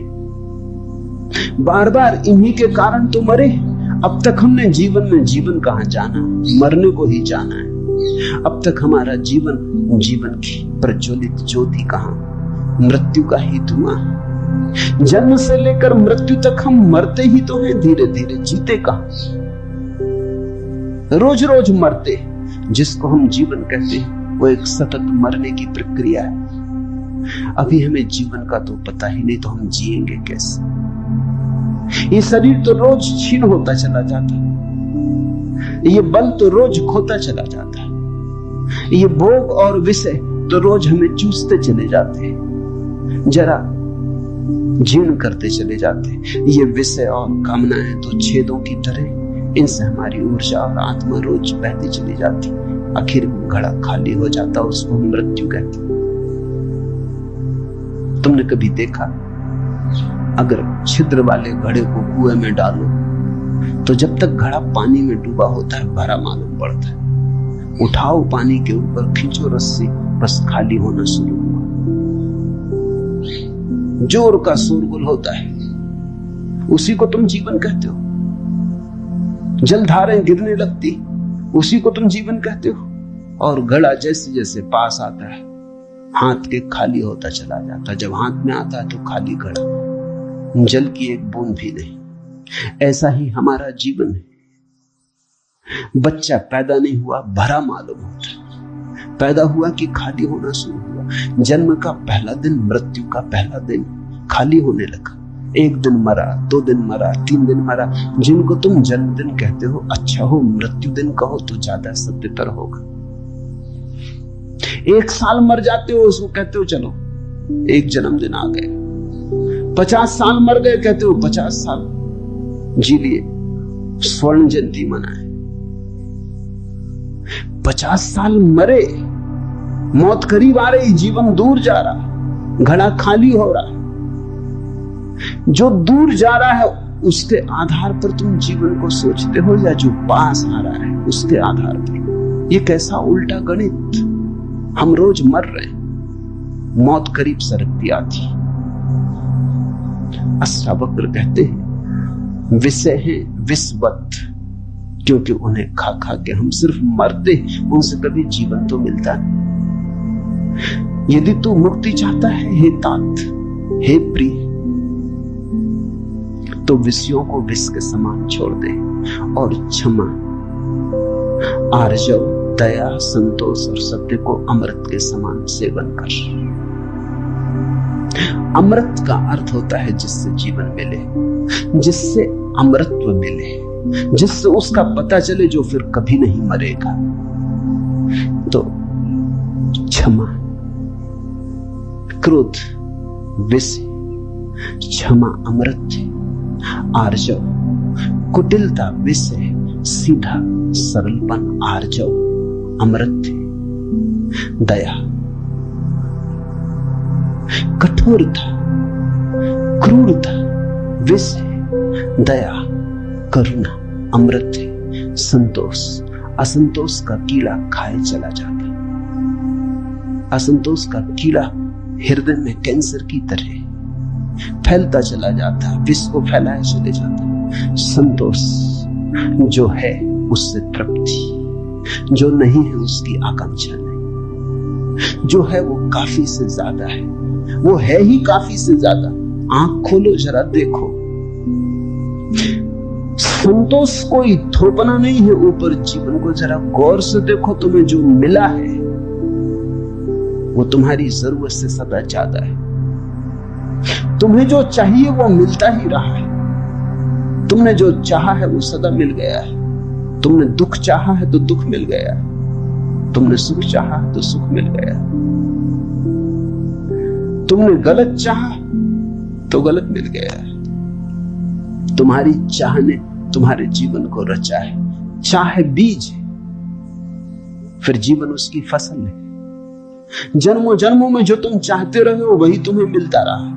बार बार इन्हीं के कारण तो मरे। अब तक हमने जीवन में जीवन कहां जाना, मरने को ही जाना है। अब तक हमारा जीवन, जीवन की प्रज्वलित ज्योति कहां, मृत्यु का ही धुआं। जन्म से लेकर मृत्यु तक हम मरते ही तो हैं, धीरे धीरे जीते कहां, रोज रोज मरते। जिसको हम जीवन कहते हैं वो एक सतत मरने की प्रक्रिया है। अभी हमें जीवन का तो पता ही नहीं, तो हम जिएंगे कैसे। ये शरीर तो रोज क्षीण होता चला जाता है, ये बल तो रोज खोता चला जाता है, ये भोग और विषय तो रोज हमें चूसते चले जाते हैं, जरा जीर्ण करते चले जाते हैं। ये विषय और कामनाएं तो छेदों की तरह, इनसे हमारी ऊर्जा और आत्मा रोज बहती चली जाती, आखिर घड़ा खाली हो जाता, उसको मृत्यु कहते। तुमने कभी देखा, अगर छिद्र वाले घड़े को कुएं में डालो तो जब तक घड़ा पानी में डूबा होता है भरा मालूम पड़ता है। उठाओ पानी के ऊपर, खींचो रस्सी, बस खाली होना शुरू हुआ। जोर का शोरगुल होता है, उसी को तुम जीवन कहते हो। जलधारें गिरने लगती, उसी को तुम जीवन कहते हो। और घड़ा जैसे जैसे पास आता है, हाथ के खाली होता चला जाता। जब हाथ में आता है तो खाली घड़ा, जल की एक बूंद भी नहीं। ऐसा ही हमारा जीवन है। बच्चा पैदा नहीं हुआ, भरा मालूम होता, पैदा हुआ कि खाली होना शुरू हुआ। जन्म का पहला दिन, मृत्यु का पहला दिन, खाली होने लगा। एक दिन मरा, 2 दिन मरा, 3 दिन मरा। जिनको तुम जन्मदिन कहते हो, अच्छा हो मृत्यु दिन कहो तो ज्यादा सत्यतर होगा। 1 साल मर जाते हो, उसको कहते हो चलो एक जन्मदिन आ गए। 50 साल मर गए, कहते हो 50 साल जी लिए, स्वर्ण जयंती मनाए। 50 साल मरे, मौत करीब आ रही, जीवन दूर जा रहा, घड़ा खाली हो रहा। जो दूर जा रहा है उसके आधार पर तुम जीवन को सोचते हो, या जो पास आ रहा है उसके आधार पर? ये कैसा उल्टा गणित। हम रोज मर रहे हैं, मौत करीब सरकती आती। अष्टावक्र कहते हैं विषय है विषवत, क्योंकि उन्हें खा खा के हम सिर्फ मरते, उनसे कभी जीवन तो मिलता नहीं। यदि तू मुक्ति चाहता है हे तात, हे प्रिय, तो विषयों को विष के समान छोड़ दे और क्षमा, आर्जव, दया, संतोष और सत्य को अमृत के समान सेवन कर। अमृत का अर्थ होता है जिससे जीवन मिले, जिससे अमृतत्व मिले, जिससे उसका पता चले जो फिर कभी नहीं मरेगा। तो क्षमा, क्रोध विष, क्षमा अमृत है। आर्जव, कुटिलता विष है, सीधा सरलपन आर्जव अमृत है। दया, कठोरता, क्रूरता विष है, दया करुणा अमृत है। संतोष, असंतोष का कीड़ा खाए चला जाता, असंतोष का कीड़ा हृदय में कैंसर की तरह फैलता चला जाता, विष को फैलाए चले जाता। संतोष जो है उससे तृप्ति, जो नहीं है उसकी आकांक्षा नहीं, जो है वो काफी से ज्यादा है, वो है ही काफी से ज्यादा। आंख खोलो जरा देखो, संतोष कोई थोपना नहीं है ऊपर, जीवन को जरा गौर से देखो। तुम्हें जो मिला है वो तुम्हारी जरूरत से सदा ज्यादा है। तुम्हें जो चाहिए वो मिलता ही रहा है। तुमने जो चाहा है वो सदा मिल गया है। तुमने दुख चाहा है तो दुख मिल गया है, तुमने सुख चाहा है तो सुख मिल गया है, तुमने गलत चाहा तो गलत मिल गया है। तुम्हारी चाह ने तुम्हारे जीवन को रचा है। चाह बीज है, फिर जीवन उसकी फसल है। जन्मों जन्मों में जो तुम चाहते रहे हो वही तुम्हें मिलता रहा।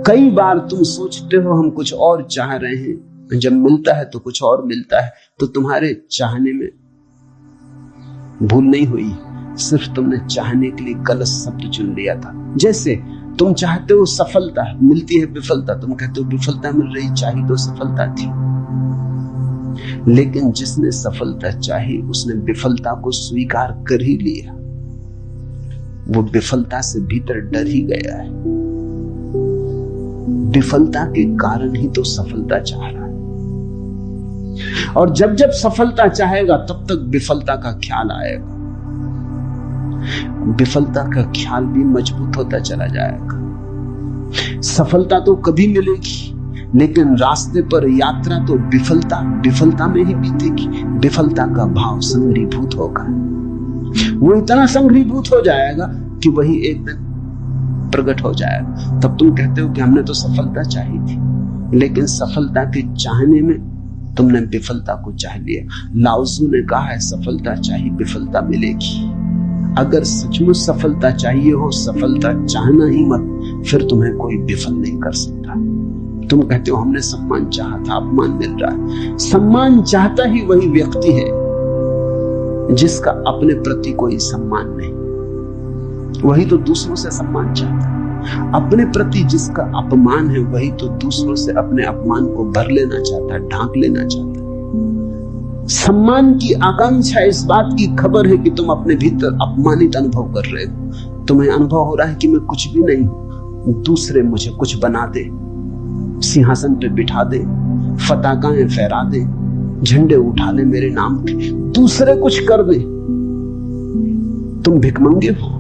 कई बार तुम सोचते हो हम कुछ और चाह रहे हैं, जब मिलता है तो कुछ और मिलता है। तो तुम्हारे चाहने में भूल नहीं हुई, सिर्फ तुमने चाहने के लिए गलत शब्द चुन लिया था। जैसे तुम चाहते हो सफलता, मिलती है विफलता, तुम कहते हो विफलता मिल रही, चाहिए तो सफलता थी। लेकिन जिसने सफलता चाही उसने विफलता को स्वीकार कर ही लिया, वो विफलता से भीतर डर ही गया है। विफलता के कारण ही तो सफलता चाह रहा है, और जब जब सफलता चाहेगा तब तक विफलता का ख्याल आएगा। विफलता का ख्याल भी मजबूत होता चला जाएगा। सफलता तो कभी मिलेगी, लेकिन रास्ते पर यात्रा तो विफलता में ही बीतेगी। विफलता का भाव संग्रीभूत होगा, वो इतना संग्रीभूत हो जाएगा कि वही एक दिन प्रकट हो जाएगा। तब तुम कहते हो कि हमने तो सफलता चाही थी, लेकिन सफलता के चाहने में तुमने विफलता को चाह लिया। लाओजू ने कहा है सफलता चाहिए विफलता मिलेगी। अगर सचमुच सफलता चाहिए हो, सफलता चाहना ही मत, फिर तुम्हें कोई विफल नहीं कर सकता। तुम कहते हो हमने सम्मान चाहा था, अपमान मिल रहा है। सम्मान चाहता ही वही व्यक्ति है जिसका अपने प्रति कोई सम्मान नहीं, वही तो दूसरों से सम्मान चाहता है। अपने प्रति जिसका अपमान है वही तो दूसरों से अपने अपमान को भर लेना चाहता है, ढांक लेना चाहता है। सम्मान की आकांक्षा इस बात की खबर है कि तुम अपने भीतर अपमानित अनुभव कर रहे हो। तुम्हें अनुभव हो रहा है कि मैं कुछ भी नहीं हूं, दूसरे मुझे कुछ बना दे, सिंहासन पे बिठा दे, पताकाएं फहरा दे, झंडे उठा ले मेरे नाम के, दूसरे कुछ कर दे। तुम भिखमंगे हो।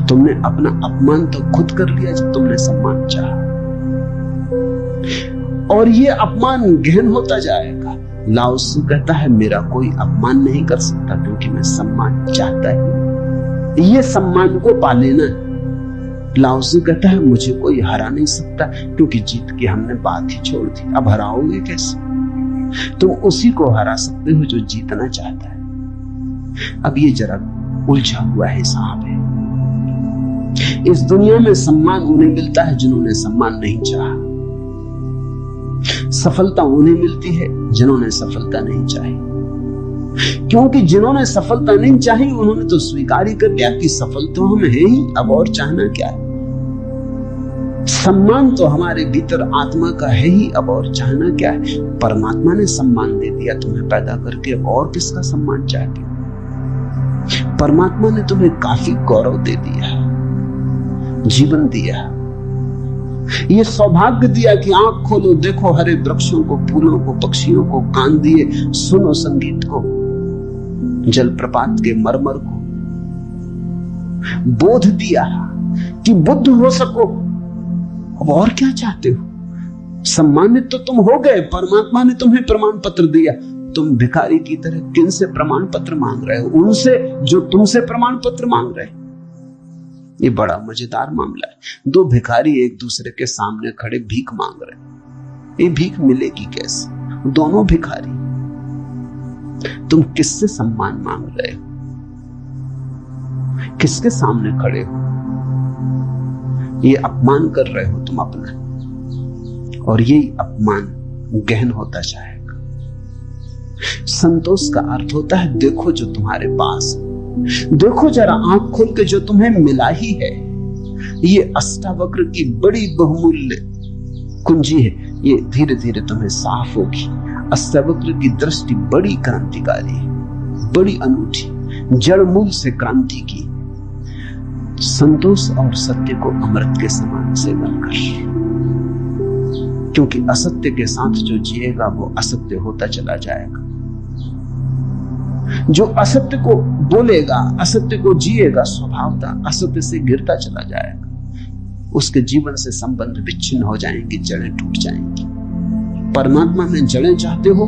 तुमने अपना अपमान तो खुद कर लिया जब तुमने सम्मान चाहा, और ये अपमान गहन होता जाएगा। लाओत्सु कहता है मेरा कोई अपमान नहीं कर सकता, क्योंकि मैं सम्मान चाहता ही। ये सम्मान को पा लेना है। लाओत्सु कहता है मुझे कोई हरा नहीं सकता, क्योंकि जीत की हमने बात ही छोड़ दी, अब हराओगे कैसे? तुम उसी को हरा सकते हो जो जीतना चाहता है। अब ये जरा उलझा हुआ हिसाब है। इस दुनिया में सम्मान उन्हें मिलता है जिन्होंने सम्मान नहीं चाहा। सफलता उन्हें मिलती है जिन्होंने सफलता नहीं चाही, क्योंकि जिन्होंने सफलता नहीं चाही उन्होंने तो स्वीकार ही कर लिया कि सफल तो हम हैं ही, अब और चाहना क्या है। सम्मान तो हमारे भीतर आत्मा का है ही, अब और चाहना क्या है। परमात्मा ने सम्मान दे दिया तुम्हें पैदा करके, और किसका सम्मान चाहते हो। परमात्मा ने तुम्हें काफी गौरव दे दिया, जीवन दिया, ये सौभाग्य दिया कि आंख खोलो, देखो हरे वृक्षों को, फूलों को, पक्षियों को, कान दिए सुनो संगीत को, जलप्रपात के मरमर को, बोध दिया कि बुद्ध हो सको। अब और क्या चाहते हो। सम्मानित तो तुम हो गए, परमात्मा ने तुम्हें प्रमाण पत्र दिया। तुम भिखारी की तरह किन से प्रमाण पत्र मांग रहे हो? उनसे जो तुमसे प्रमाण पत्र मांग रहे। ये बड़ा मजेदार मामला है। दो भिखारी एक दूसरे के सामने खड़े भीख मांग रहे। ये भीख मिलेगी कैसे? दोनों भिखारी। तुम किससे सम्मान मांग रहे हो? किसके सामने खड़े हो? ये अपमान कर रहे हो तुम अपना, और यही अपमान गहन होता जाएगा। संतोष का अर्थ होता है देखो जो तुम्हारे पास, देखो जरा आंख खोल के जो तुम्हें मिला ही है। ये अष्टावक्र की बड़ी बहुमूल्य कुंजी है, ये धीरे धीरे तुम्हें साफ होगी। अष्टावक्र की दृष्टि बड़ी क्रांतिकारी है, बड़ी अनूठी, जड़ मूल से क्रांति की। संतोष और सत्य को अमृत के समान सेवन कर, क्योंकि असत्य के साथ जो जिएगा वो असत्य होता चला जाएगा। जो असत्य को बोलेगा, असत्य को जिएगा, स्वभावतः असत्य से गिरता चला जाएगा। उसके जीवन से संबंध विच्छिन्न हो जाएंगे, जड़ें टूट जाएंगी। परमात्मा में जड़ें चाहते हो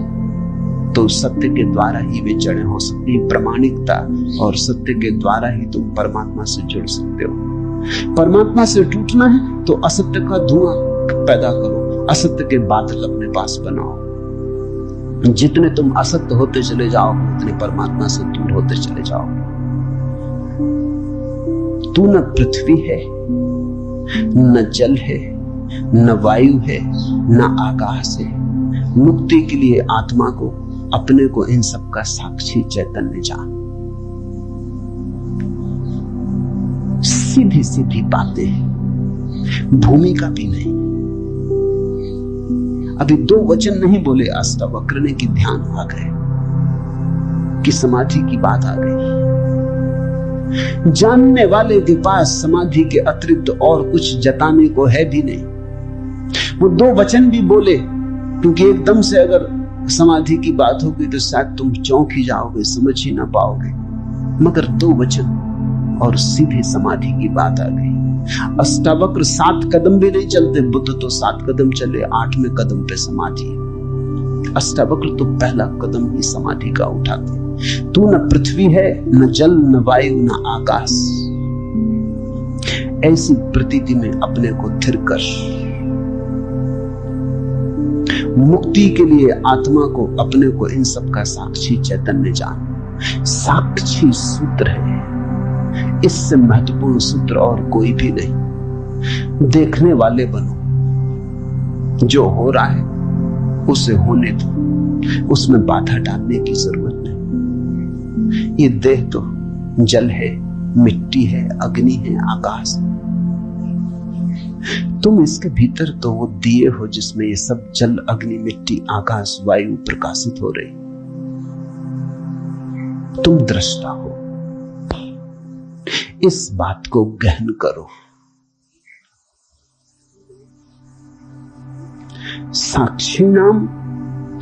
तो सत्य के द्वारा ही वे जड़ें हो सकती है। प्रामाणिकता और सत्य के द्वारा ही तुम परमात्मा से जुड़ सकते हो। परमात्मा से टूटना है तो असत्य का धुआं पैदा करो, असत्य के बादल अपने पास बनाओ। जितने तुम असत्य होते चले जाओ उतने परमात्मा से दूर होते चले जाओ। तू न पृथ्वी है, न जल है, न वायु है, न आकाश है। मुक्ति के लिए आत्मा को, अपने को, इन सब का साक्षी चैतन्य जान। सीधी सीधी बातें, भूमिका भी नहीं। अभी दो वचन नहीं बोले अष्टावक्र ने कि ध्यान आ गए, कि समाधि की बात आ गई। जानने वाले के पास समाधि के अतिरिक्त और कुछ जताने को है भी नहीं। वो दो वचन भी बोले, क्योंकि एकदम से अगर समाधि की बात होगी तो शायद तुम चौंक ही जाओगे, समझ ही ना पाओगे। मगर दो वचन और सीधी समाधि की बात आ गई। अष्टावक्र 7 कदम भी नहीं चलते, बुद्ध तो 7 कदम चले, 8वें कदम पे समाधि। अष्टावक्र तो पहला कदम ही समाधि का उठाते। तू न पृथ्वी है, न जल, न वायु, न आकाश। ऐसी प्रतीति में अपने को थिर कर, मुक्ति के लिए आत्मा को, अपने को, इन सब का साक्षी चैतन्य जान। साक्षी सूत्र है, इससे महत्वपूर्ण सूत्र और कोई भी नहीं। देखने वाले बनो, जो हो रहा है उसे होने दो, उसमें बाधा डालने की जरूरत नहीं। ये देह तो जल है, मिट्टी है, अग्नि है, आकाश। तुम इसके भीतर तो वो दिए हो जिसमें ये सब जल, अग्नि, मिट्टी, आकाश, वायु प्रकाशित हो रही। तुम दृष्टा हो। इस बात को गहन करो। साक्षिणाम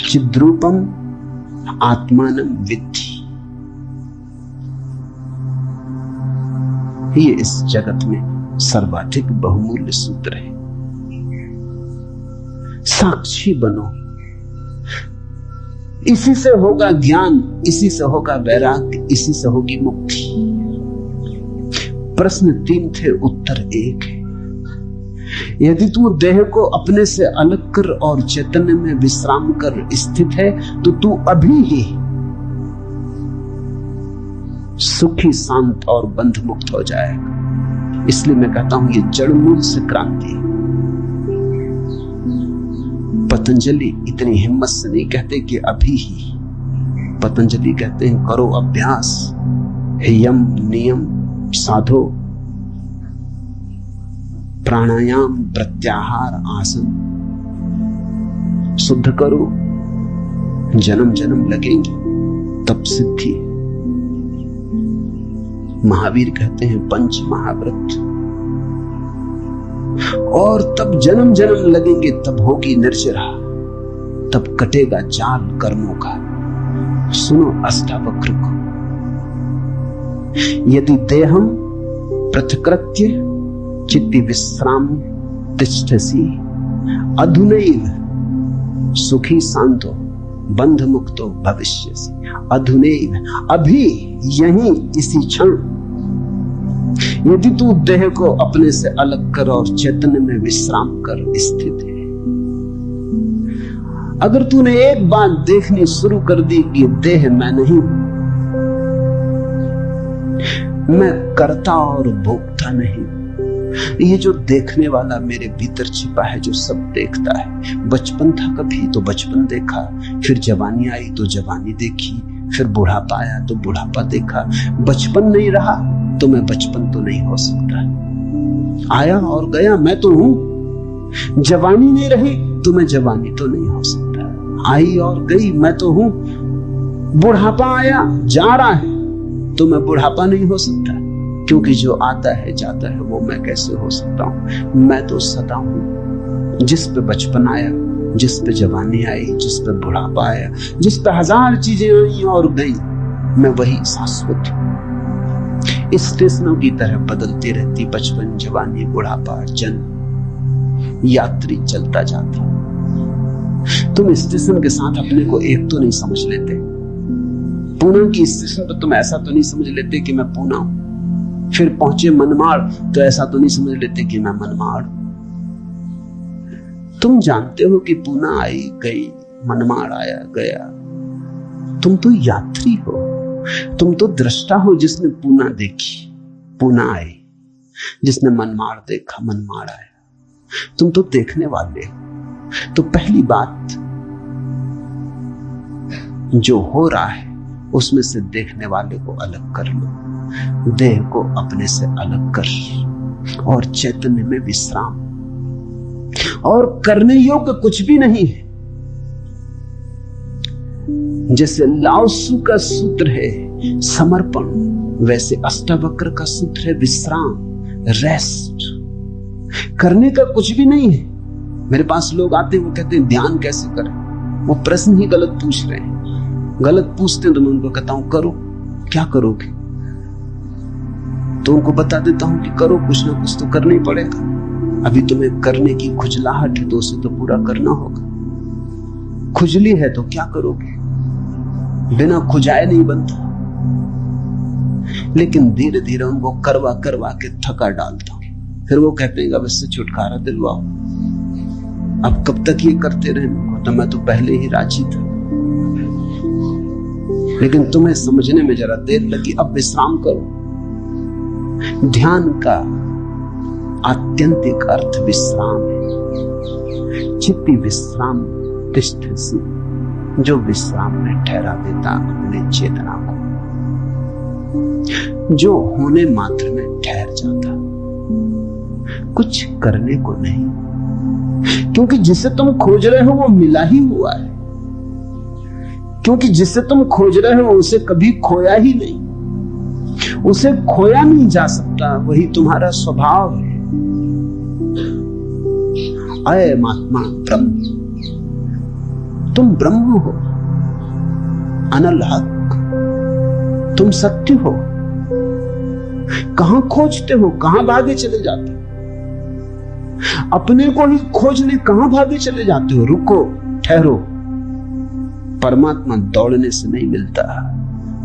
चिद्रूपम आत्मानं विद्धि। ये इस जगत में सर्वाधिक बहुमूल्य सूत्र है। साक्षी बनो, इसी से होगा ज्ञान, इसी से होगा वैराग्य, इसी से होगी मुक्ति। प्रश्न 3 थे, उत्तर 1 है। यदि तू देह को अपने से अलग कर और चैतन्य में विश्राम कर स्थित है तो तू अभी ही सुखी, शांत और बंध मुक्त हो जाएगा। इसलिए मैं कहता हूं ये जड़ मूल से क्रांति। पतंजलि इतनी हिम्मत से नहीं कहते कि अभी ही, पतंजलि कहते हैं करो अभ्यास, यम नियम साधो, प्राणायाम प्रत्याहार आसन शुद्ध करो, जन्म जन्म लगेंगे तब सिद्धि। महावीर कहते हैं पंच महाव्रत, और तब जन्म जन्म लगेंगे, तब होगी निर्जरा, तब कटेगा जाल कर्मों का। सुनो अष्टावक्र को, यदि देहम पृथकृत्य चित्ति विश्राम तिष्ठसि अधुनैव सुखी शांतो बंध मुक्तो भविष्यसि। अधुनैव, अभी, यहीं, इसी क्षण। यदि तू देह को अपने से अलग कर और चैतन्य में विश्राम कर स्थित है, अगर तूने एक बात देखनी शुरू कर दी कि देह मैं नहीं, मैं करता और भोगता नहीं, ये जो देखने वाला मेरे भीतर छिपा है, जो सब देखता है। बचपन था कभी तो बचपन देखा, फिर जवानी आई तो जवानी देखी, फिर बुढ़ापा आया तो बुढ़ापा देखा। बचपन नहीं रहा तो मैं बचपन तो नहीं हो सकता। आया और गया मैं तो हूं। जवानी नहीं रही तो मैं जवानी तो नहीं हो सकता। आई और गई मैं तो हूं। बुढ़ापा आया जा रहा है तो मैं बुढ़ापा नहीं हो सकता, क्योंकि जो आता है जाता है वो मैं कैसे हो सकता हूं। मैं तो सदा हूं। जिस पे बचपन आया, जिस पे जवानी आई, जिस पे बुढ़ापा आया, जिस पे हजार चीजें आई और गई, मैं वही शाश्वत हूं। इस स्टेशनों की तरह बदलती रहती, बचपन, जवानी, बुढ़ापा, जन्म, यात्री चलता जाता। तुम स्टेशन के साथ अपने को एक तो नहीं समझ लेते। पूना की स्टेशन पर तुम ऐसा तो नहीं समझ लेते कि मैं पूना हूं। फिर पहुंचे मनमाड़ तो ऐसा तो नहीं समझ लेते कि मैं मनमाड़। तुम जानते हो कि पूना आई गई, मनमाड़ आया गया। तुम तो यात्री हो, तुम तो दृष्टा हो जिसने पूना देखी, पूना आई, जिसने मनमाड़ देखा, मनमाड़ आया। तुम तो देखने वाले हो। तो पहली बात, जो हो रहा है उसमें से देखने वाले को अलग कर लो। देह को अपने से अलग कर और चैतन्य में विश्राम। और करने योग्य कुछ भी नहीं है। जैसे लाओसु का सूत्र है समर्पण, वैसे अष्टावक्र का सूत्र है विश्राम, रेस्ट। करने का कुछ भी नहीं है। मेरे पास लोग आते हैं, वो कहते हैं ध्यान कैसे करें। वो प्रश्न ही गलत पूछ रहे हैं। गलत पूछते हैं तो मैं उनको कहता हूं करो। क्या करोगे? तो उनको बता देता हूं कि करो, कुछ ना कुछ तो करना ही पड़ेगा। अभी तुम्हें करने की खुजलाहट है तो उसे तो पूरा करना होगा। खुजली है तो क्या करोगे? बिना खुजाए नहीं बनता। लेकिन धीरे धीरे उनको करवा करवा के थका डालता हूं। फिर वो कहते हैं अब इससे छुटकारा दिलवाओ। अब कब तक ये करते रहे? तो मैं तो पहले ही राजी था, लेकिन तुम्हें समझने में जरा देर लगी। अब विश्राम करो। ध्यान का आत्यंतिक अर्थ विश्राम है। चित्ति विश्राम तिष्ठसि, जो विश्राम में ठहरा देता अपने चेतना को, जो होने मात्र में ठहर जाता, कुछ करने को नहीं। क्योंकि जिसे तुम खोज रहे हो वो मिला ही हुआ है। क्योंकि जिसे तुम खोज रहे हो उसे कभी खोया ही नहीं। उसे खोया नहीं जा सकता, वही तुम्हारा स्वभाव है। अयम आत्मा ब्रह्म, तुम ब्रह्म हो, अनल हक, तुम सत्य हो। कहां खोजते हो? कहां भागे चले जाते हो? अपने को ही खोजने कहां भागे चले जाते हो? रुको, ठहरो। परमात्मा दौड़ने से नहीं मिलता,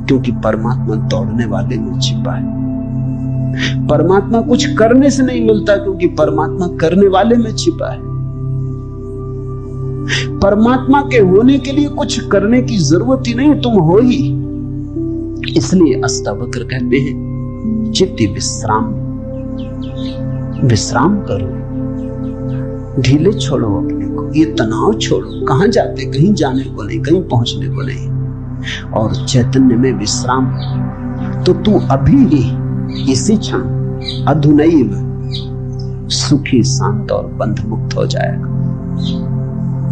क्योंकि परमात्मा दौड़ने वाले में छिपा है। परमात्मा कुछ करने से नहीं मिलता, क्योंकि परमात्मा करने वाले में छिपा है। परमात्मा के होने के लिए कुछ करने की जरूरत ही नहीं, तुम हो ही। इसलिए अष्टावक्र कहते हैं चित्त विश्राम करो, ढीले छोड़ो अपने को, ये तनाव छोड़ो। कहां जाते? कहीं जाने को नहीं, कहीं पहुंचने को नहीं। और चैतन्य में विश्राम, तो तू अभी ही इसी क्षण अधुनैव सुखी, शांत और बंध मुक्त हो जाएगा।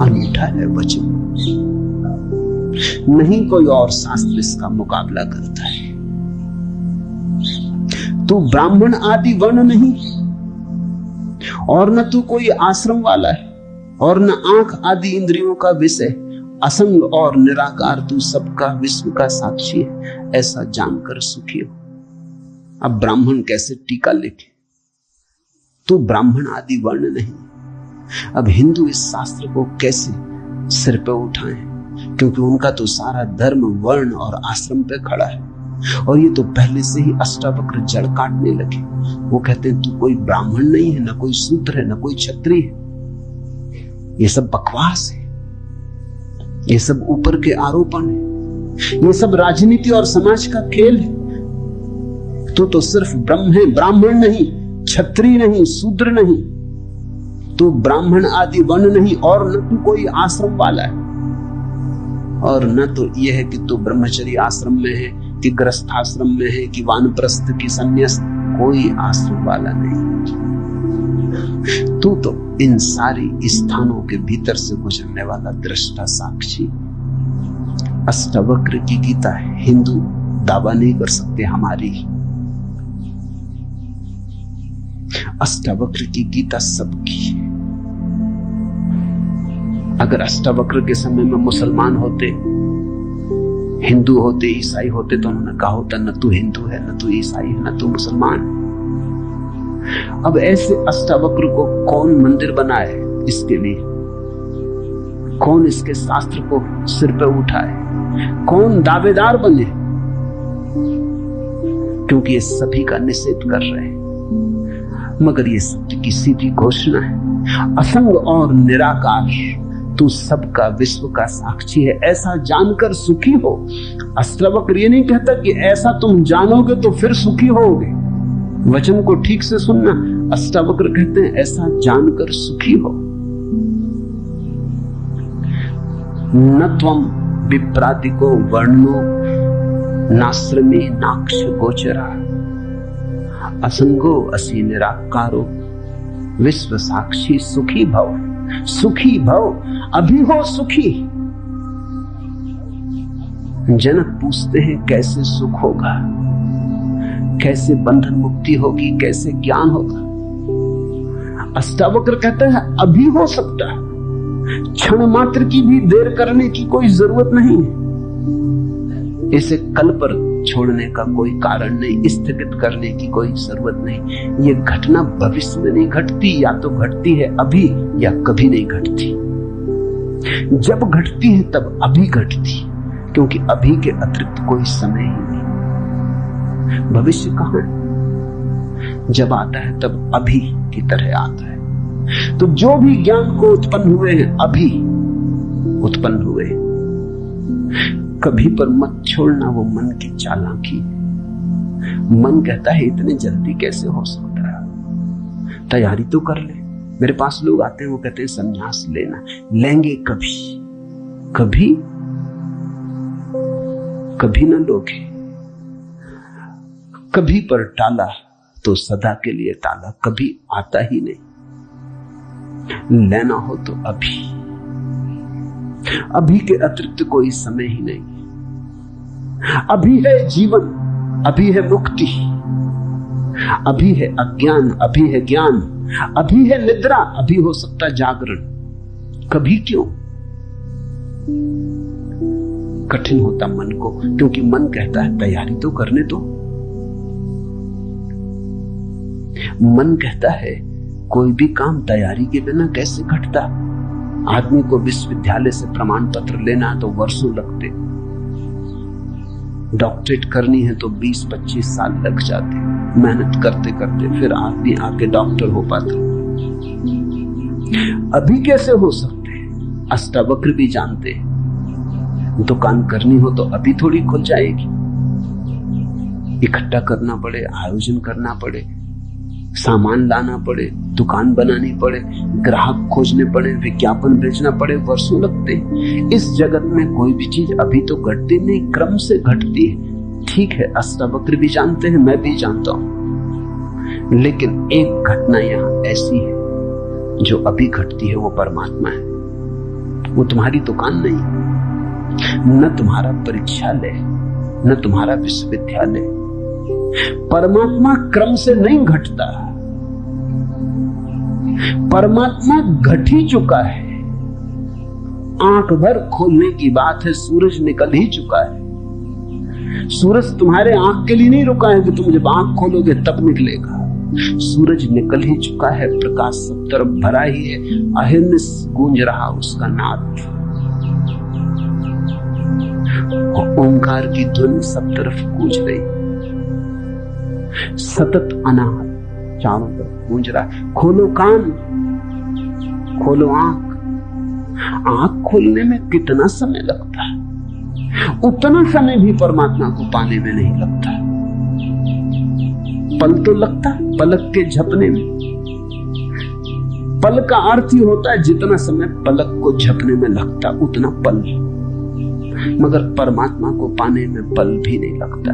अनूठा है वचन, नहीं कोई और शास्त्र इसका मुकाबला करता है। तू ब्राह्मण आदि वर्ण नहीं, और न तू कोई आश्रम वाला है, और न आंख आदि इंद्रियों का विषय। असंग और निराकार तू सबका, विश्व का साक्षी है, ऐसा जानकर सुखी हो। अब ब्राह्मण कैसे टीका लिखे? तू ब्राह्मण आदि वर्ण नहीं। अब हिंदू इस शास्त्र को कैसे सिर पे उठाएं? क्योंकि उनका तो सारा धर्म वर्ण और आश्रम पे खड़ा है, और ये तो पहले से ही अष्टावक्र जड़ काटने लगे। वो कहते हैं तू कोई ब्राह्मण नहीं है, न कोई शूद्र है, न कोई क्षत्रिय है। ये सब बकवास है, ये सब ऊपर के आरोपण है, ये सब राजनीति और समाज का खेल है। तू तो सिर्फ ब्रह्म है, ब्राह्मण नहीं, क्षत्रिय नहीं, शूद्र नहीं। तू ब्राह्मण आदि वर्ण नहीं, और न तू कोई आश्रम वाला है, और न तो यह है कि तू ब्रह्मचर्य आश्रम में है, कि गृहस्थ आश्रम में है, कि वानप्रस्थ की संन्यास। कोई आश्रम वाला नहीं। तू तो इन सारी स्थानों के भीतर से गुजरने वाला दृष्टा साक्षी। अष्टावक्र की गीता है, हिंदू दावा नहीं कर सकते हमारी। अष्टावक्र की गीता सबकी। अगर अष्टावक्र के समय में मुसलमान होते, हिंदू होते, ईसाई होते, तो उन्होंने कहा होता न तू हिंदू है, न तू ईसाई है, न तू मुसलमान। अब ऐसे अष्टावक्र को कौन मंदिर बनाए? इसके लिए कौन इसके शास्त्र को सिर पर उठाए? कौन दावेदार बने? क्योंकि ये सभी का निषेध कर रहे हैं। मगर ये सत्य की सीधी घोषणा है, असंग और निराकार तू सबका, विश्व का साक्षी है, ऐसा जानकर सुखी हो। अष्टावक्र ये नहीं कहता कि ऐसा तुम जानोगे तो फिर सुखी होगे। वचन को ठीक से सुनना। अष्टावक्र कहते हैं ऐसा जानकर सुखी हो। न त्वम विप्रादिको वर्णो नाश्रमे नाक्ष गोचरा, असंगो असि निराकारो विश्व साक्षी सुखी भव। सुखी भव, अभी हो सुखी। जनक पूछते हैं कैसे सुख होगा, कैसे बंधन मुक्ति होगी, कैसे ज्ञान होगा? अष्टावक्र कहते हैं अभी हो सकता है, क्षण मात्र की भी देर करने की कोई जरूरत नहीं है। इसे कल पर छोड़ने का कोई कारण नहीं, स्थगित करने की कोई जरूरत नहीं। ये घटना भविष्य में नहीं घटती, या तो घटती है अभी या कभी नहीं घटती। जब घटती है तब अभी घटती, क्योंकि अभी के अतिरिक्त कोई समय ही नहीं। भविष्य कहां है? जब आता है तब अभी की तरह आता है। तो जो भी ज्ञान को उत्पन्न हुए हैं अभी उत्पन्न हुए। कभी पर मत छोड़ना वो मन की चालाकी। मन कहता है इतने जल्दी कैसे हो सकता है, तैयारी तो कर ले। मेरे पास लोग आते हैं, वो कहते हैं संन्यास लेना, लेंगे कभी, कभी कभी न लोगे। कभी पर टाला तो सदा के लिए टाला, कभी आता ही नहीं। लेना हो तो अभी, अभी के अतिरिक्त कोई समय ही नहीं। अभी है जीवन, अभी है मुक्ति, अभी है अज्ञान, अभी है ज्ञान, अभी है निद्रा, अभी हो सकता जागरण। कभी क्यों? कठिन होता मन को, क्योंकि मन कहता है तैयारी तो करने दो। मन कहता है कोई भी काम तैयारी के बिना कैसे घटता। आदमी को विश्वविद्यालय से प्रमाण पत्र लेना तो वर्षों लगते, डॉक्टरेट करनी है तो 20-25 साल लग जाते, मेहनत करते करते फिर आदमी आके डॉक्टर हो पाता। अभी कैसे हो सकते? अष्टावक्र भी जानते, दुकान करनी हो तो अभी थोड़ी खुल जाएगी। इकट्ठा करना पड़े, आयोजन करना पड़े, सामान लाना पड़े, दुकान बनानी पड़े, ग्राहक खोजने पड़े, विज्ञापन भेजना पड़े, वर्षों लगते हैं। इस जगत में कोई भी चीज अभी तो घटती नहीं, क्रम से घटती है। ठीक है, अष्टावक्र भी जानते हैं, मैं भी जानता हूं, लेकिन एक घटना यहां ऐसी है जो अभी घटती है, वो परमात्मा है। वो तुम्हारी दुकान नहीं, न तुम्हारा परीक्षालय, न तुम्हारा विश्वविद्यालय। परमात्मा क्रम से नहीं घटता, परमात्मा घट ही चुका है। आंख भर खोलने की बात है, सूरज निकल ही चुका है। सूरज तुम्हारे आंख के लिए नहीं रुका है कि तुम जब आंख खोलोगे तब निकलेगा। सूरज निकल ही चुका है, प्रकाश सब तरफ भरा ही है, अहिर्निश गूंज रहा उसका नाद, ओंकार की धुन सब तरफ गूंज रही, सतत अनाहत चारों तरफ गूंज रहा है। खोलो कान, खोलो आंख। आंख खोलने में कितना समय लगता है, उतना समय भी परमात्मा को पाने में नहीं लगता। पल तो लगता है, पलक के झपने में। पल का अर्थ ही होता है जितना समय पलक को झपने में लगता उतना पल, मगर परमात्मा को पाने में पल भी नहीं लगता।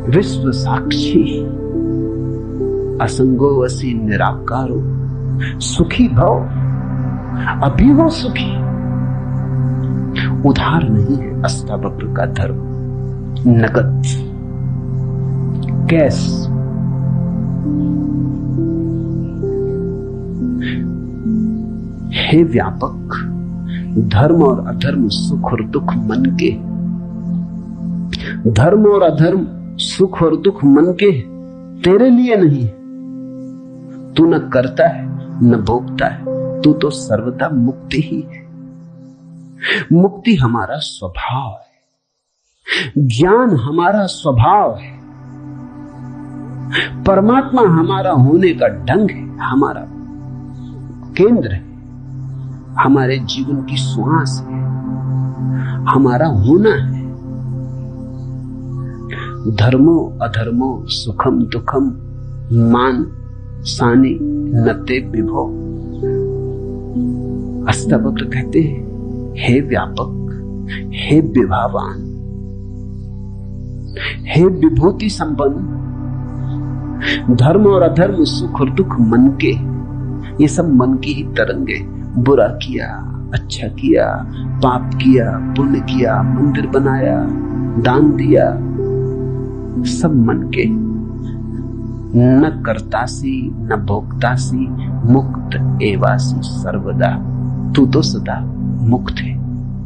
विश्व साक्षी असंगो वसी निराकारो, सुखी भव अभी हो सुखी। उधार नहीं है अष्टावक्र का धर्म, नगद, कैश। हे व्यापक, धर्म और अधर्म, सुख और दुख मन के, धर्म और अधर्म, सुख और दुख मन के, तेरे लिए नहीं। तू न करता है न भोगता है, तू तो सर्वदा मुक्ति ही है। मुक्ति हमारा स्वभाव है, ज्ञान हमारा स्वभाव है, परमात्मा हमारा होने का ढंग है, हमारा केंद्र है, हमारे जीवन की श्वास है, हमारा होना है। धर्मो अधर्मो सुखम दुखम मान सानी नते विभो। अष्टावक्र कहते हैं, हे व्यापक, हे विभावान, हे विभूति संपन्न, धर्म और अधर्म, सुख और दुख मन के, ये सब मन की ही तरंगे। बुरा किया, अच्छा किया, पाप किया, पुण्य किया, मंदिर बनाया, दान दिया, सब मन के। न करतासी न भोक्तासी, मुक्त एवासी सर्वदा। तू तो सदा मुक्त है,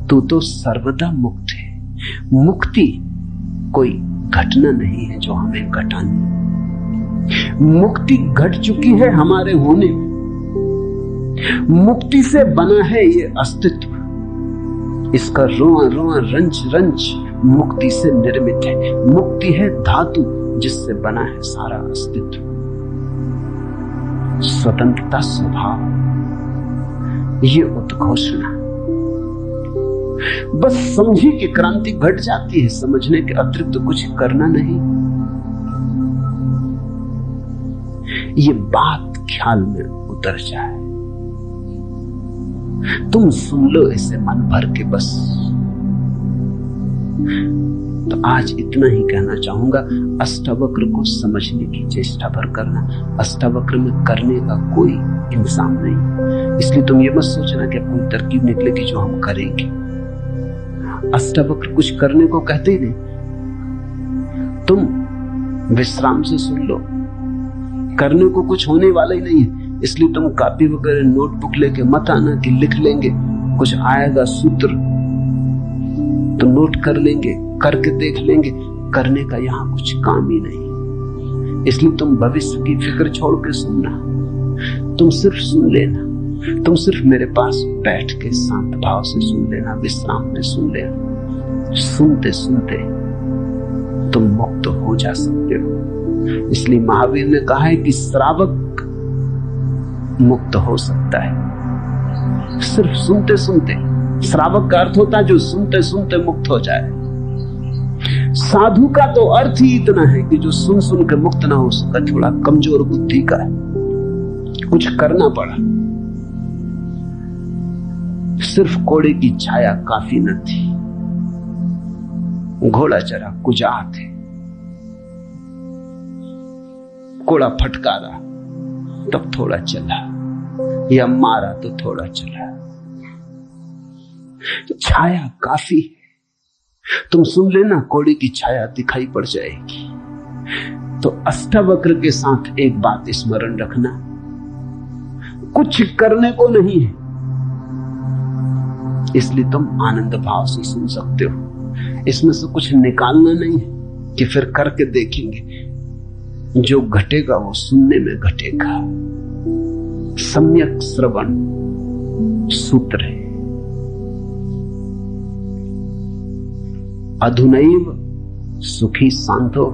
तू तो सर्वदा मुक्त है। मुक्ति कोई घटना नहीं है जो हमें घटानी, मुक्ति घट चुकी है हमारे होने में। मुक्ति से बना है ये अस्तित्व, इसका रोआ रोआ रंच रंच मुक्ति से निर्मित है। मुक्ति है धातु जिससे बना है सारा अस्तित्व। स्वतंत्रता स्वभाव, ये उद्घोषणा। बस समझी कि क्रांति घट जाती है, समझने के अतिरिक्त तो कुछ करना नहीं। ये बात ख्याल में उतर जाए, तुम सुन लो इसे मन भर के बस। तो आज इतना ही कहना चाहूंगा, अष्टावक्र को समझने की चेष्टा भर करना। अष्टावक्र में करने का कोई इंसान नहीं, इसलिए तुम ये मत सोचना कि कोई तरकीब निकलेगी जो हम करेंगे। अष्टावक्र कुछ करने को कहते ही नहीं, तुम विश्राम से सुन लो, करने को कुछ होने वाला ही नहीं है। इसलिए तुम कॉपी वगैरह नोटबुक लेके मत आना कि लिख लेंगे, कुछ आएगा सूत्र तो नोट कर लेंगे, करके देख लेंगे। करने का यहाँ कुछ काम ही नहीं। इसलिए तुम भविष्य की फिक्र छोड़ के सुनना, तुम सिर्फ सुन लेना, तुम सिर्फ मेरे पास बैठ के शांत भाव से सुन लेना, विश्राम में सुन लेना। सुनते सुनते तुम मुक्त हो जा सकते हो। इसलिए महावीर ने कहा है कि श्रावक मुक्त हो सकता है सिर्फ सुनते सुनते। श्रावक का अर्थ होता है जो सुनते सुनते मुक्त हो जाए। साधु का तो अर्थ ही इतना है कि जो सुन सुन के मुक्त ना हो सका, थोड़ा कमजोर बुद्धि का है, कुछ करना पड़ा। सिर्फ कोड़े की छाया काफी न थी, घोड़ा जरा कुजा थे, कोड़ा फटकारा तब थोड़ा चला, या मारा तो थोड़ा चला। छाया काफी है। तुम सुन लेना, कोड़े की छाया दिखाई पड़ जाएगी। तो अष्टावक्र के साथ एक बात स्मरण रखना, कुछ करने को नहीं है, इसलिए तुम आनंद भाव से सुन सकते हो। इसमें से कुछ निकालना नहीं है कि फिर करके देखेंगे। जो घटेगा वो सुनने में घटेगा। सम्यक श्रवण सूत्र है। अधुनैव सुखी शांतो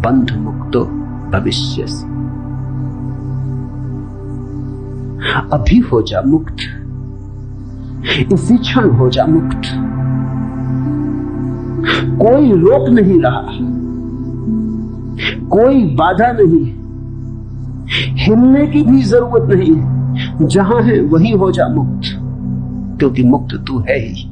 बंध मुक्तो भविष्यसि। अभी हो जा मुक्त, इसी क्षण हो जा मुक्त। कोई रोक नहीं रहा, कोई बाधा नहीं, हिलने की भी जरूरत नहीं है। जहां है वहीं हो जा मुक्त, क्योंकि मुक्त तू है ही।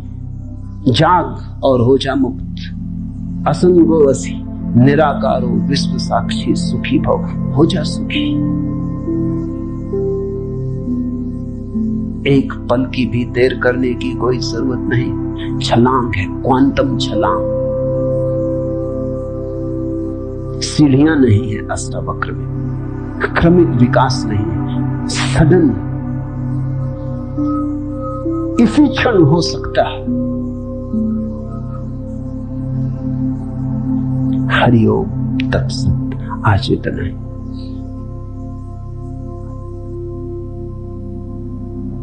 जाग और हो जा मुक्त। असंगो असी निराकारो विश्व साक्षी सुखी भव। हो जा सुखी। एक पल की भी देर करने की कोई जरूरत नहीं। छलांग है, क्वांटम छलांग। सीढ़ियां नहीं है अष्टावक्र में, क्रमिक विकास नहीं है, सडन इसी क्षण हो सकता है। हरिओम तत्सत। आज इतना है।